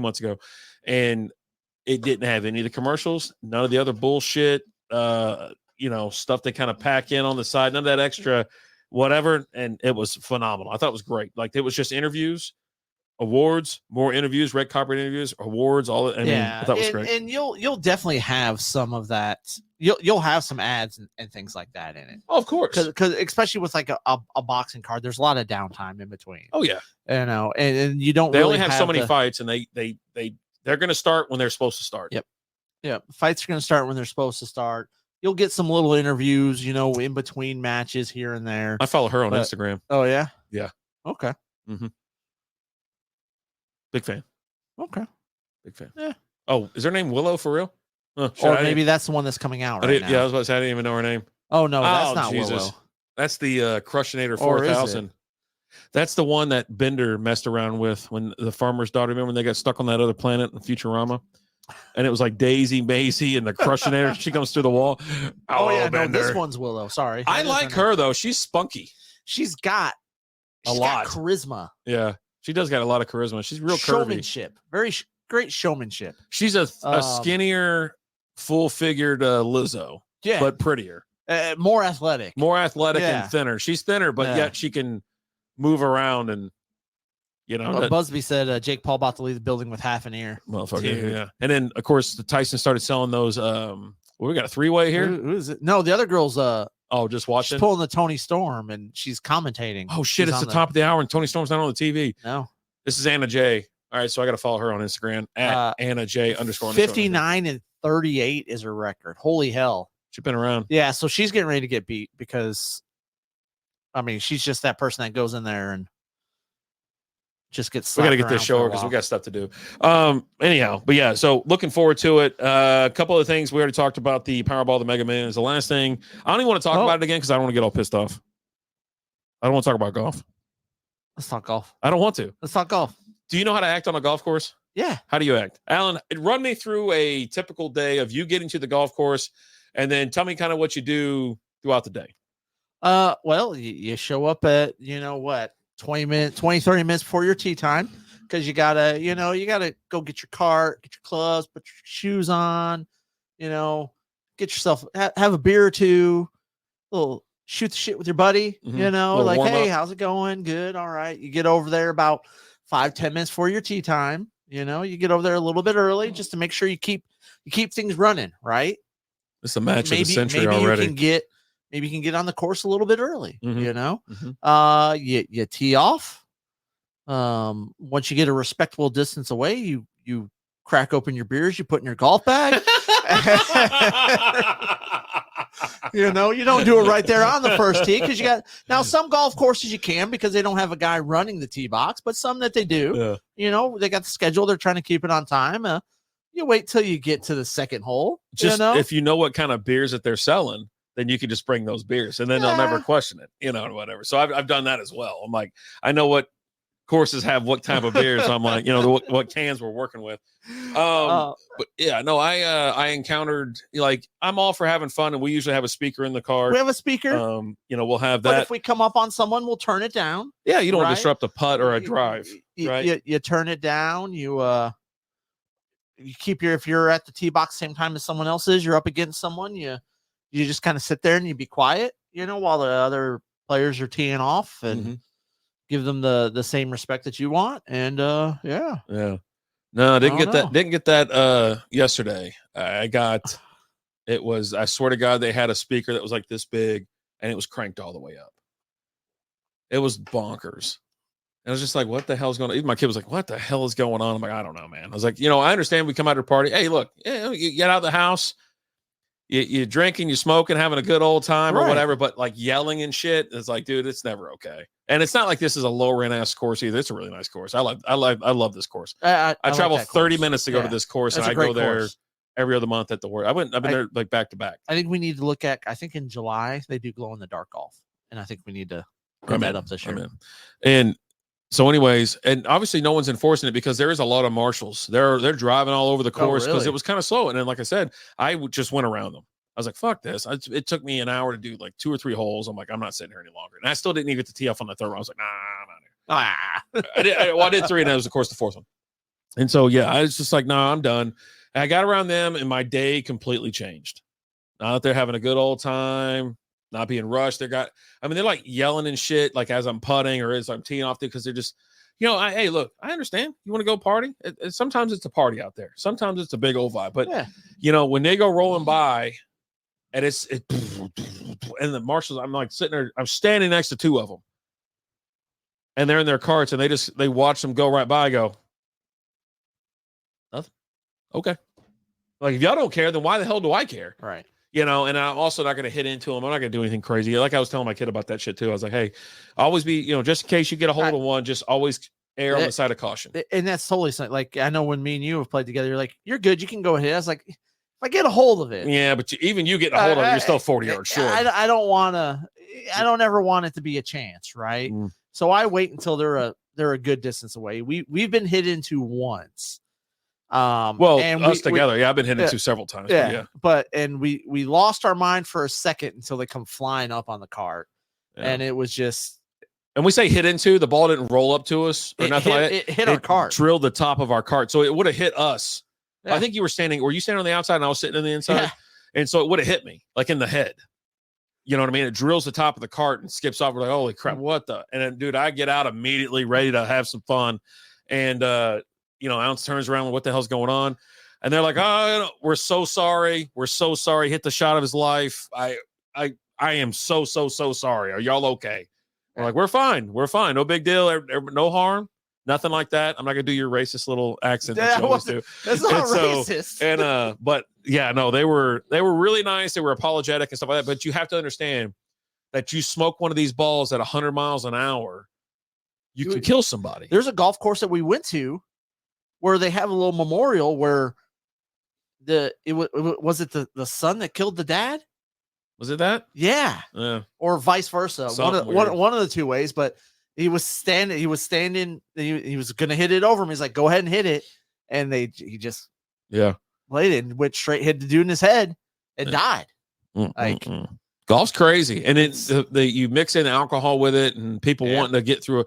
months ago. And it didn't have any of the commercials, none of the other bullshit, stuff they kind of pack in on the side, none of that extra whatever. And it was phenomenal. I thought it was great. Like it was just interviews, awards, more interviews, red carpet interviews, awards, all that. I mean, I thought it was great. And you'll definitely have some of that. You'll have some ads and things like that in it. Oh, of course. Because especially with like a boxing card, there's a lot of downtime in between. Oh yeah. And you don't. They only have so many fights, and they're going to start when they're supposed to start. Yep. Fights are going to start when they're supposed to start. You'll get some little interviews, in between matches here and there. I follow her on Instagram. Oh yeah. Yeah. Okay. Mm-hmm. Big fan. Okay. Big fan. Yeah. Oh, is her name Willow for real? Or maybe that's the one that's coming out right now. Yeah, I was about to say I didn't even know her name. Oh no, that's not Jesus. Willow. That's the Crushinator 4000. That's the one that Bender messed around with when the farmer's daughter. Remember when they got stuck on that other planet in Futurama? And it was like Daisy, Maisie, and the Crushinator. She comes through the wall. Oh yeah, Bender. No, this one's Willow. Sorry. I like her though. She's spunky. She's got a lot of charisma. Yeah. She does got a lot of charisma. She's real showmanship. Curvy. Very great showmanship. She's a skinnier, full-figured Lizzo, but prettier. More athletic. And thinner. She's thinner, but yet she can move around and, Busby said Jake Paul about to leave the building with half an ear. Motherfucker, yeah. And then, of course, the Tyson started selling those. We got a three-way here? Who is it? No, the other girl's just watching. She's pulling the Tony Storm and she's commentating. Oh shit! It's the top of the hour and Tony Storm's not on the TV. No, this is Anna J. All right, so I got to follow her on Instagram at Anna J _ 59 and 38 is her record. Holy hell! She's been around. Yeah, so she's getting ready to get beat because, I mean, she's just that person that goes in there and just gets. We got to get this show because we got stuff to do. Anyhow, but yeah, so looking forward to it. A couple of things we already talked about. The Powerball, the Mega Millions. The last thing I don't even want to talk about it again because I don't want to get all pissed off. I don't want to talk about golf. Let's talk golf. I don't want to. Let's talk golf. Do you know how to act on a golf course? Yeah. How do you act? Alan, run me through a typical day of you getting to the golf course, and then tell me kind of what you do throughout the day. Well, you show up at, 20 minutes, 20, 30 minutes before your tee time, because you gotta go get your cart, get your clubs, put your shoes on, get yourself, have a beer or two, little shoot the shit with your buddy, like, hey, how's it going? Good. All right. You get over there about 5-10 minutes before your tee time. You get over there a little bit early just to make sure you keep things running, right? It's a match of the century already. Maybe you can get on the course a little bit early, you tee off. Once you get a respectable distance away, you crack open your beers, you put in your golf bag. You don't do it right there on the first tee, because now some golf courses you can, because they don't have a guy running the tee box, but some that they do, they got the schedule. They're trying to keep it on time. You wait till you get to the second hole. If you know what kind of beers that they're selling, then you can just bring those beers, and then they'll never question it, whatever. So I've done that as well. I'm like, I know what courses have what type of beers. So I'm like, what cans we're working with. But yeah, no, I encountered, like, I'm all for having fun, and we usually have a speaker in the car. We have a speaker. We'll have that. But if we come up on someone, we'll turn it down. Yeah, you don't disrupt a putt or a drive. Right? You turn it down. You keep if you're at the tee box same time as someone else is, you're up against someone. You just kind of sit there and you be quiet, while the other players are teeing off, and give them the same respect that you want. And yeah. No, I didn't get that yesterday. I swear to God, they had a speaker that was like this big, and it was cranked all the way up. It was bonkers. And I was just like, what the hell's going on? Even my kid was like, what the hell is going on? I'm like, I don't know, man. I was like, I understand we come out to a party. Hey, look, you get out of the house. You're drinking, you're smoking, having a good old time or whatever, but like yelling and shit, it's like, dude, it's never okay. And it's not like this is a low rent ass course either. It's a really nice course. I love this course. I travel 30 minutes to go to this course, and I go there every other month at the work. I've been there like back to back. I think we need to look at, I think in July they do glow in the dark golf, and I think we need to bring that up this year. And so anyways, and obviously no one's enforcing it, because there is a lot of marshals. They're driving all over the course because it was kind of slow. And then, like I said, I just went around them. I was like, fuck this. It took me an hour to do like 2 or 3 holes. I'm like, I'm not sitting here any longer. And I still didn't even get to tee off on the third one. I was like, nah, I'm not here. I did 3, and that was, of course, the 4th one. And so, yeah, I was just like, nah, I'm done. And I got around them, and my day completely changed. Now that they're having a good old time, not being rushed. They're like yelling and shit, like as I'm putting or as I'm teeing off, because they're just, hey, look, I understand. You want to go party? Sometimes it's a party out there. Sometimes it's a big old vibe. But, when they go rolling by, and and the marshals, I'm like sitting there, I'm standing next to 2 of them, and they're in their carts, and they watch them go right by. I go, nothing. Okay. Like, if y'all don't care, then why the hell do I care? Right. And I'm also not going to hit into them. I'm not going to do anything crazy. Like I was telling my kid about that shit too. I was like, hey, always be, just in case you get a hold of one, just always err on the side of caution. And that's totally something. Like, I know when me and you have played together, you're like, you're good. You can go ahead. I was like, if I get a hold of it. Yeah, but even you get a hold of it, you're still 40 yards short. I don't ever want it to be a chance. Right. So I wait until they're a good distance away. We've been hit into once. And us together. I've been hit into several times. But we lost our mind for a second until they come flying up on the cart. And it was just, and we say hit into, the ball didn't roll up to us or nothing like that. It hit our cart. Drilled the top of our cart. So it would have hit us. Yeah. I think were you standing on the outside and I was sitting on the inside? Yeah. And so it would have hit me like in the head. You know what I mean? It drills the top of the cart and skips off. We're like, holy crap, what the? And then, dude, I get out immediately ready to have some fun. And, Ounce turns around, what the hell's going on? And they're like, oh, we're so sorry. We're so sorry. Hit the shot of his life. I am so sorry. Are y'all okay? We're like, we're fine. We're fine. No big deal. No harm. Nothing like that. I'm not gonna do your racist little accent that you always do. That's not racist. But yeah, no, they were really nice. They were apologetic and stuff like that. But you have to understand that you smoke one of these balls at 100 miles an hour, you can kill somebody. There's a golf course that we went to where they have a little memorial where was it the son that killed the dad? Was it that? Yeah. Or vice versa. One of the 2 ways, but He was standing. He was going to hit it over him. He's like, "Go ahead and hit it," and he just played it and went straight, hit the dude in his head and died. Like golf's crazy, and it's you mix in alcohol with it, and people wanting to get through.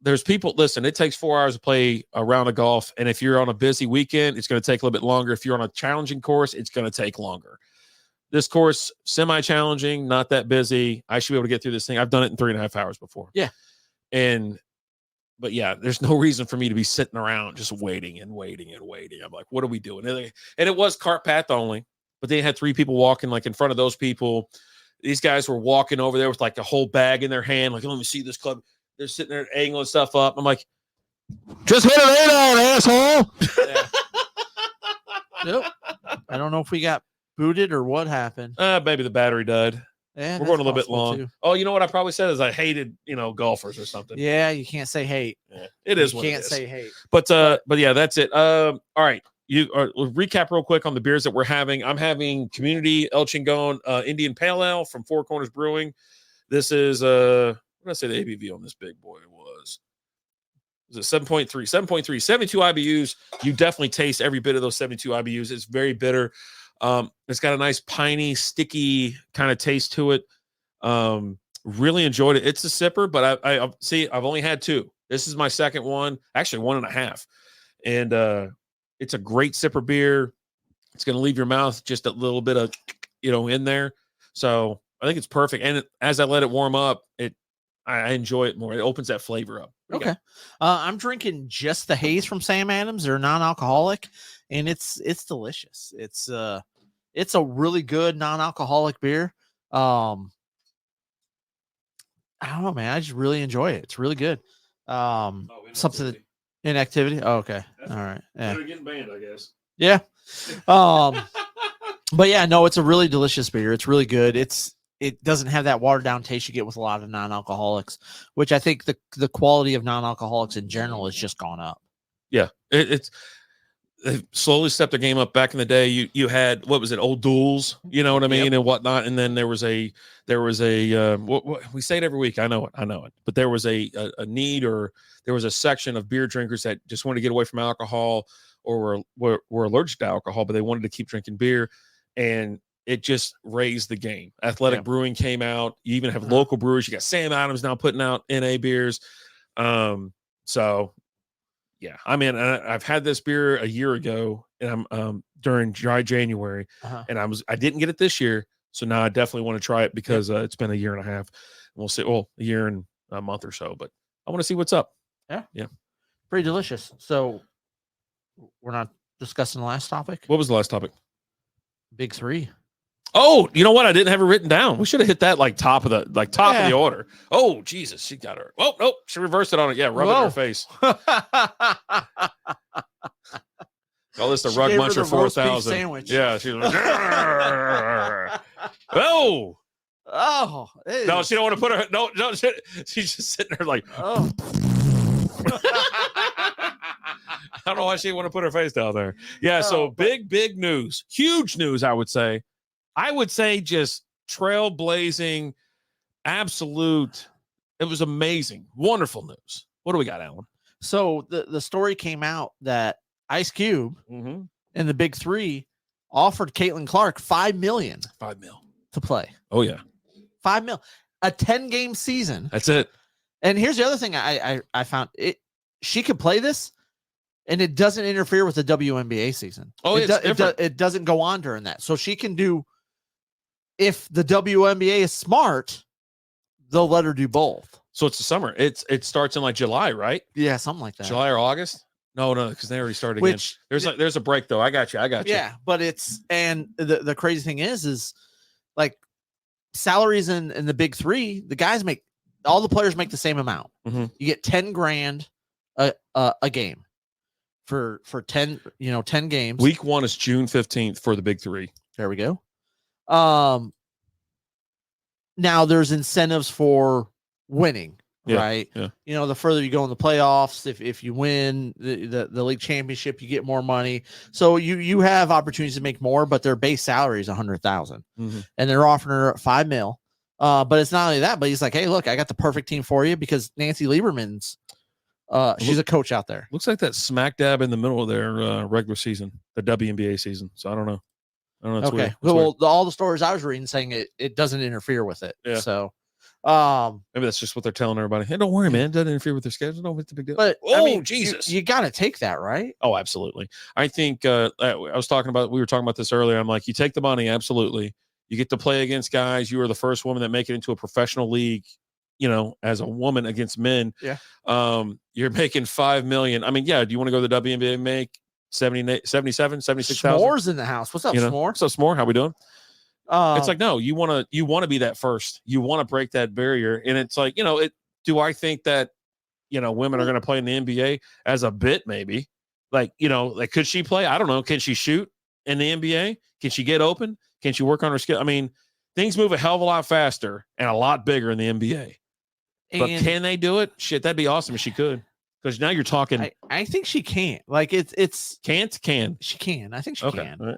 There's people. Listen, it takes 4 hours to play a round of golf, and if you're on a busy weekend, it's going to take a little bit longer. If you're on a challenging course, it's going to take longer. This course, semi-challenging, not that busy. I should be able to get through this thing. I've done it in 3.5 hours before. Yeah. But yeah, there's no reason for me to be sitting around just waiting and waiting and waiting. I'm like, what are we doing? And it was cart path only, but they had 3 people walking like in front of those people. These guys were walking over there with like a whole bag in their hand. Like, let me see this club. They're sitting there angling stuff up. I'm like, just hit it on, asshole. Yeah. Nope. I don't know if we got booted or what happened. Maybe the battery died. Yeah, we're going a little bit long. Too. Oh, you know what I probably said is I hated, golfers or something. Yeah, you can't say hate. Yeah, it is. You can't say hate. But yeah, that's it. All right. We'll recap real quick on the beers that we're having. I'm having Community El Chingon Indian Pale Ale from Four Corners Brewing. This is what did I say the ABV on this big boy was? Was it 7.3? 7.3, 72 IBUs. You definitely taste every bit of those 72 IBUs. It's very bitter. It's got a nice piney, sticky kind of taste to it. Really enjoyed it. It's a sipper, but I see I've only had 2. This is my second one, actually 1.5. And it's a great sipper beer. It's going to leave your mouth just a little bit of, in there. So I think it's perfect. And as I let it warm up, I enjoy it more. It opens that flavor up. Okay. I'm drinking just the haze from Sam Adams. They're non-alcoholic, and it's delicious. It's a really good non-alcoholic beer. I don't know, man. I just really enjoy it. It's really good. Something inactivity. Oh, okay. All right. Yeah. They're getting banned, I guess. Yeah. But yeah, no, it's a really delicious beer. It's really good. It doesn't have that watered down taste you get with a lot of non-alcoholics, which I think the quality of non-alcoholics in general has just gone up. Yeah. They've slowly stepped their game up. Back in the day, you had, what was it, old duels, you know what I mean, and whatnot. And then there was a we say it every week. I know it, but there was a need, or there was a section of beer drinkers that just wanted to get away from alcohol, or were allergic to alcohol, but they wanted to keep drinking beer, and it just raised the game. Athletic Brewing came out. You even have local brewers. You got Sam Adams now putting out NA beers. So yeah, I mean, I've had this beer a year ago, and I'm during dry January, and I didn't get it this year, so now I definitely want to try it because it's been a year and a half. We'll see. Well, a year and a month or so, but I want to see what's up. Yeah, pretty delicious. So we're not discussing the last topic. What was the last topic? Big 3. Oh, you know what? I didn't have it written down. We should have hit that top of the order. Oh, Jesus, she got her. Oh, no, she reversed it on it. Yeah, rub it in her face. Call this the Rug Muncher 4000 sandwich. Yeah, she was. Oh, no, she don't want to put her. No, she's just sitting there like. Oh. I don't know why she didn't want to put her face down there. Yeah, so big news, huge news. I would say just trailblazing, absolute. It was amazing, wonderful news. What do we got, Alan? So the story came out that Ice Cube and the Big 3 offered Caitlin Clark $5 million to play. Oh yeah, $5 million, a 10-game season. That's it. And here's the other thing I found: she could play this, and it doesn't interfere with the WNBA season. Oh, it doesn't go on during that, so she can do. If the WNBA is smart, they'll let her do both. So it's the summer. It starts in like July, right? Yeah, something like that. July or August? No, because they already started again. There's a break though. I got you. Yeah, but the crazy thing is like salaries in the Big 3. The guys all the players make the same amount. You get $10,000 a game for 10 games. Week 1 is June 15th for the Big 3. There we go. Now there's incentives for winning, right? Yeah. The further you go in the playoffs, if you win the league championship, you get more money. So you have opportunities to make more, but their base salary is $100,000, and they're offering her $5 million. But it's not only that, but he's like, hey, look, I got the perfect team for you because Nancy Lieberman's she's a coach out there. Looks like that smack dab in the middle of their regular season, the WNBA season. So I don't know. Okay. Well, all the stories I was reading saying it doesn't interfere with it. Yeah. So maybe that's just what they're telling everybody. Hey, don't worry, man. It doesn't interfere with their schedule. No, it's a big deal. But I mean, Jesus, you got to take that, right? Oh, absolutely. I think we were talking about this earlier. I'm like, you take the money, absolutely. You get to play against guys. You are the first woman that make it into a professional league, as a woman against men. Yeah. You're making $5 million. I mean, yeah. Do you want to go to the WNBA and make 77, 76,000? S'more's in the house. What's up, S'more? What's up, S'more? How we doing? It's like, no, you want to be that first. You want to break that barrier. And it's like, do I think that, women are going to play in the NBA as a bit? Maybe like, could she play? I don't know. Can she shoot in the NBA? Can she get open? Can she work on her skill? I mean, things move a hell of a lot faster and a lot bigger in the NBA. But can they do it? Shit, that'd be awesome if she could. Because now you're talking. I think she can't. Like it's can she can. I think she can. Right.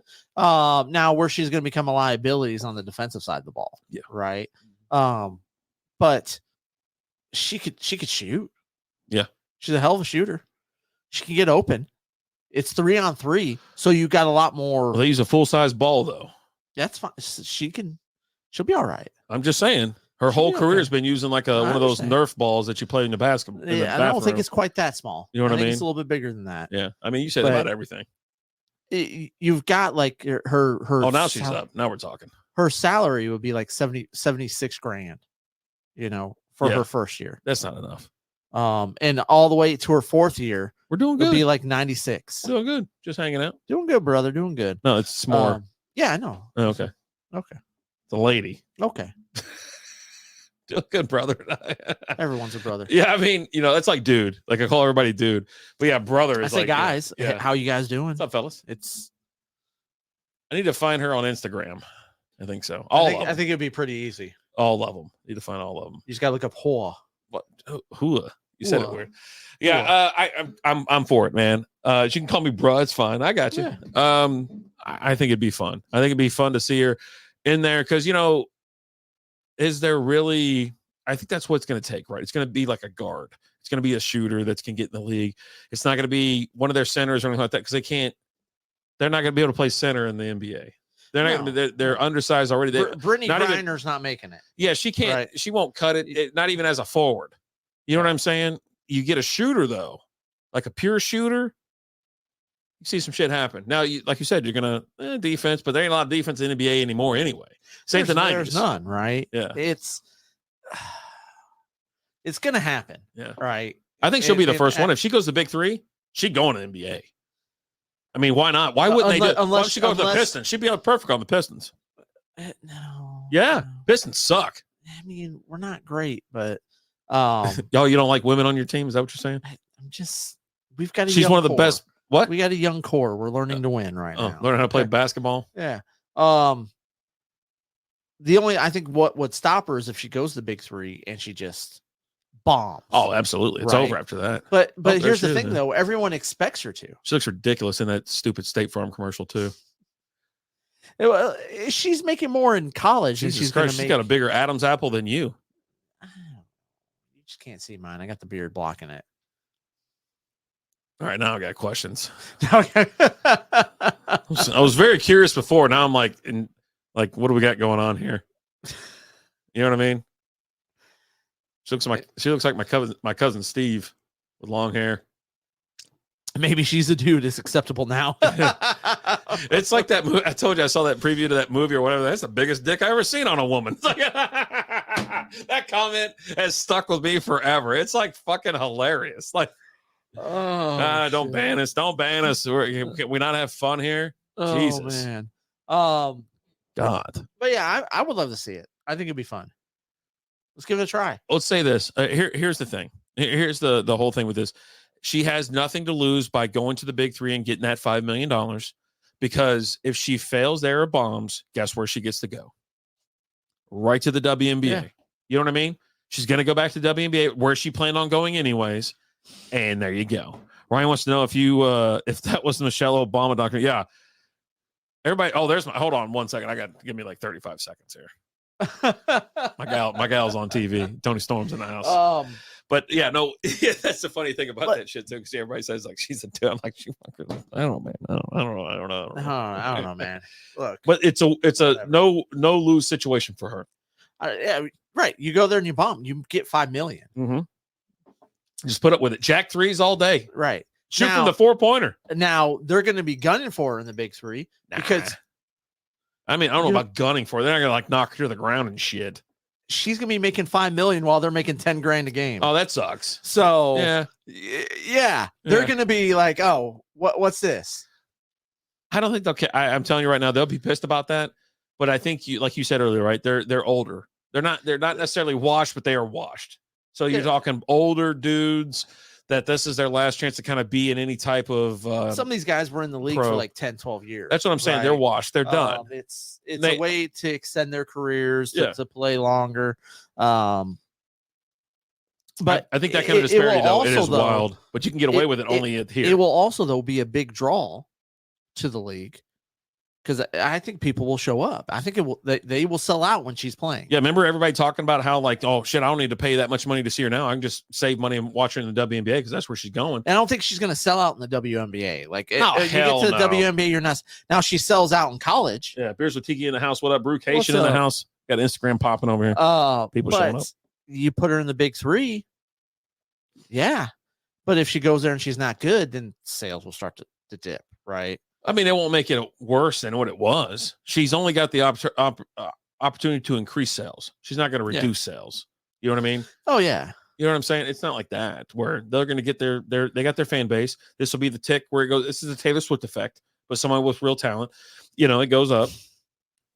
Now where she's going to become a liability is on the defensive side of the ball. Yeah. Right. But she could shoot. Yeah. She's a hell of a shooter. She can get open. It's 3-on-3, so you got a lot more. Well, they use a full size ball though. That's fine. She'll be all right. I'm just saying. Her whole career has been using like one of those Nerf balls that you play in the basketball. Yeah, I don't think it's quite that small. You know what I mean? It's a little bit bigger than that. Yeah, I mean, you said about everything. You've got like her. Oh, now she's up. Now we're talking. Her salary would be like 76 grand. For her first year. That's not enough. And all the way to her fourth year, we're doing good. It'd be like 96. Doing good. Just hanging out. Doing good, brother. Doing good. No, it's more. Yeah, I know. Okay. The lady. Okay. Doing good, brother. Everyone's a brother. Yeah, I mean, it's like dude. Like I call everybody dude. But yeah, brother is I say guys. Yeah. How you guys doing? What's up, fellas? I need to find her on Instagram. I think so. I think it'd be pretty easy. All of them. Need to find all of them. You just gotta look up Hoa. What? Hua? You said it weird. Yeah, I'm for it, man. You can call me bro. It's fine. I got you. Yeah. I think it'd be fun. I think it'd be fun to see her in there because is there really? I think that's what it's going to take, right? It's going to be like a guard. It's going to be a shooter that can get in the league. It's not going to be one of their centers or anything like that because they're not going to be able to play center in the NBA. They're not going to. They're undersized already. Brittany Griner's not making it. Yeah, she can't. Right. She won't cut it. Not even as a forward. You know what I'm saying? You get a shooter though, like a pure shooter. You see some shit happen. Now, like you said, you're gonna defense, but there ain't a lot of defense in the NBA anymore anyway. Same the 90s. There's none, right? Yeah, it's gonna happen. Yeah, right. I think she'll be the first one. If she goes to Big Three, she's going to the NBA. I mean, why not? Why wouldn't they do it? Why don't she go to the Pistons? She'd be perfect on the Pistons. No. Yeah, Pistons suck. I mean, we're not great, but you don't like women on your team? Is that what you're saying? We've got. She's one of the best. What? We got a young core. We're learning to win right now. Learning how to play basketball. Yeah. The only I think what would stop her is if she goes to the Big Three and she just bombs. Oh, absolutely. It's over after that. But here's the thing, though. Everyone expects her to. She looks ridiculous in that stupid State Farm commercial too. Well, she's making more in college. She's got a bigger Adam's apple than you. You just can't see mine. I got the beard blocking it. All right, now I got questions. Okay. I was very curious before. Now I'm like, what do we got going on here? You know what I mean? She looks like my cousin Steve with long hair. Maybe she's a dude. It's acceptable now. It's like that movie. I told you I saw that preview to that movie or whatever. That's the biggest dick I ever seen on a woman. That comment has stuck with me forever. It's like fucking hilarious. Like, don't ban us. Don't ban us. Can we not have fun here? Oh, Jesus, man. God. But yeah, I would love to see it. I think it'd be fun. Let's give it a try. Let's say this. Here's the thing. Here's the whole thing with this. She has nothing to lose by going to the Big Three and getting that $5 million because if she fails there or bombs, guess where she gets to go? Right to the WNBA. Yeah. You know what I mean? She's going to go back to the WNBA where she planned on going anyways. And there you go. Ryan wants to know if that was Michelle Obama documentary. Yeah. Everybody. Oh, hold on 1 second. Give me like 35 seconds here. My gal's on TV. Tony Storm's in the house. But yeah, no, that's the funny thing about that shit too. Because everybody says like she's a dude. I'm like, I don't know, man. I don't know, man. Look, but it's a no lose situation for her. Yeah, right. You go there and you bomb. You get $5 million. Mm-hmm. Just put up with it. Jack threes all day. Right. Shoot from the 4-pointer. Now they're going to be gunning for her in the big three because. I mean, I don't know about gunning for her. They're not going to like knock her to the ground and shit. She's gonna be making $5 million while they're making $10,000 a game. Oh, that sucks. So yeah, they're gonna be like, oh, what's this? I don't think they'll care. I'm telling you right now, they'll be pissed about that. But I think like you said earlier, right? They're older. They're not necessarily washed, but they are washed. So you're talking older dudes that this is their last chance to kind of be in any type of some of these guys were in the league for like 10, 12 years. That's what I'm saying. Right? They're washed. They're done. It's a way to extend their careers to play longer. But I think that kind of disparity though, it is wild. But you can get away with it only here. It will also though be a big draw to the league. Because I think people will show up. I think they will sell out when she's playing. Yeah, remember everybody talking about how like, oh shit, I don't need to pay that much money to see her now. I can just save money and watch her in the WNBA because that's where she's going. And I don't think she's going to sell out in the WNBA. Like, you get to the WNBA, you're not. Now she sells out in college. Yeah, Beers with Tiki in the house. What up, Brewcation in the house? Got Instagram popping over here. People showing up. You put her in the big three. Yeah, but if she goes there and she's not good, then sales will start to dip, right? I mean, it won't make it worse than what it was. She's only got the opportunity to increase sales. She's not going to reduce sales. You know what I mean? Oh, yeah. You know what I'm saying? It's not like that where they're going to get they got their fan base. This will be the tick where it goes. This is the Taylor Swift effect, but someone with real talent, it goes up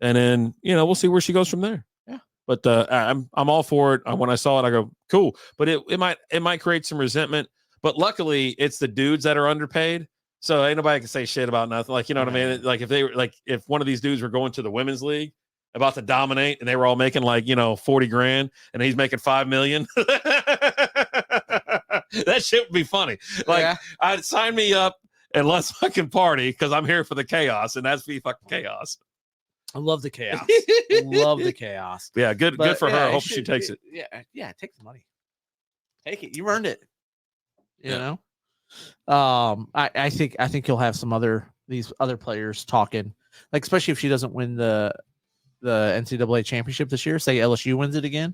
and then, we'll see where she goes from there. Yeah. But I'm all for it. When I saw it, I go, cool. But it might create some resentment, but luckily it's the dudes that are underpaid. So ain't nobody can say shit about nothing. Like, you know what I mean? Like if they were if one of these dudes were going to the women's league about to dominate and they were all making like, $40,000 and he's making $5 million. That shit would be funny. Like I'd sign me up and let's fucking party because I'm here for the chaos and that's be fucking chaos. I love the chaos. Love the chaos. Yeah, good for her. I hope she takes it. Yeah, take the money. Take it. You earned it. You know? I think you'll have these other players talking, like especially if she doesn't win the NCAA championship this year. Say LSU wins it again,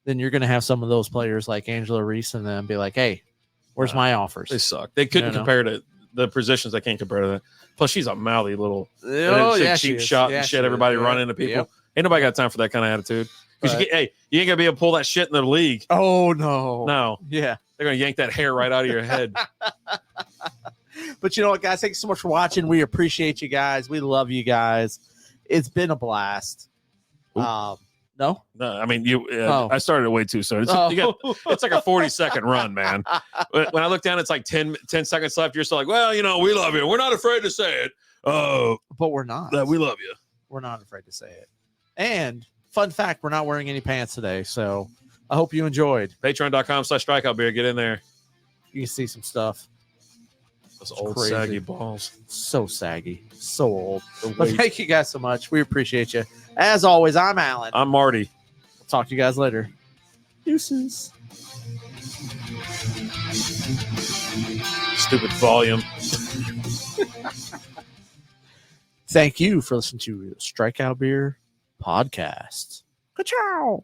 then you're going to have some of those players like Angela Reese and them be like, "Hey, where's my offers?" They suck. They couldn't compare to the positions. They can't compare to that. Plus, she's a mouthy little cheap shot and shit. Everybody run into people. Yep. Ain't nobody got time for that kind of attitude. Because you ain't gonna be able to pull that shit in the league. Oh no. Yeah. They're gonna yank that hair right out of your head. But you know what, guys? Thanks so much for watching. We appreciate you guys. We love you guys. It's been a blast. No, I mean I started it way too soon. It's like a 40-second run, man. When I look down, it's like 10 seconds left. You're still like, well, we love you. We're not afraid to say it. But we're not. We love you. We're not afraid to say it. And fun fact, we're not wearing any pants today, so I hope you enjoyed. Patreon.com/strikeout beer. Get in there. You can see some stuff. Those old saggy balls. So saggy. So old. But thank you guys so much. We appreciate you. As always, I'm Alan. I'm Marty. I'll talk to you guys later. Deuces. Stupid volume. Thank you for listening to Strikeout Beer Podcast. Ka-chow.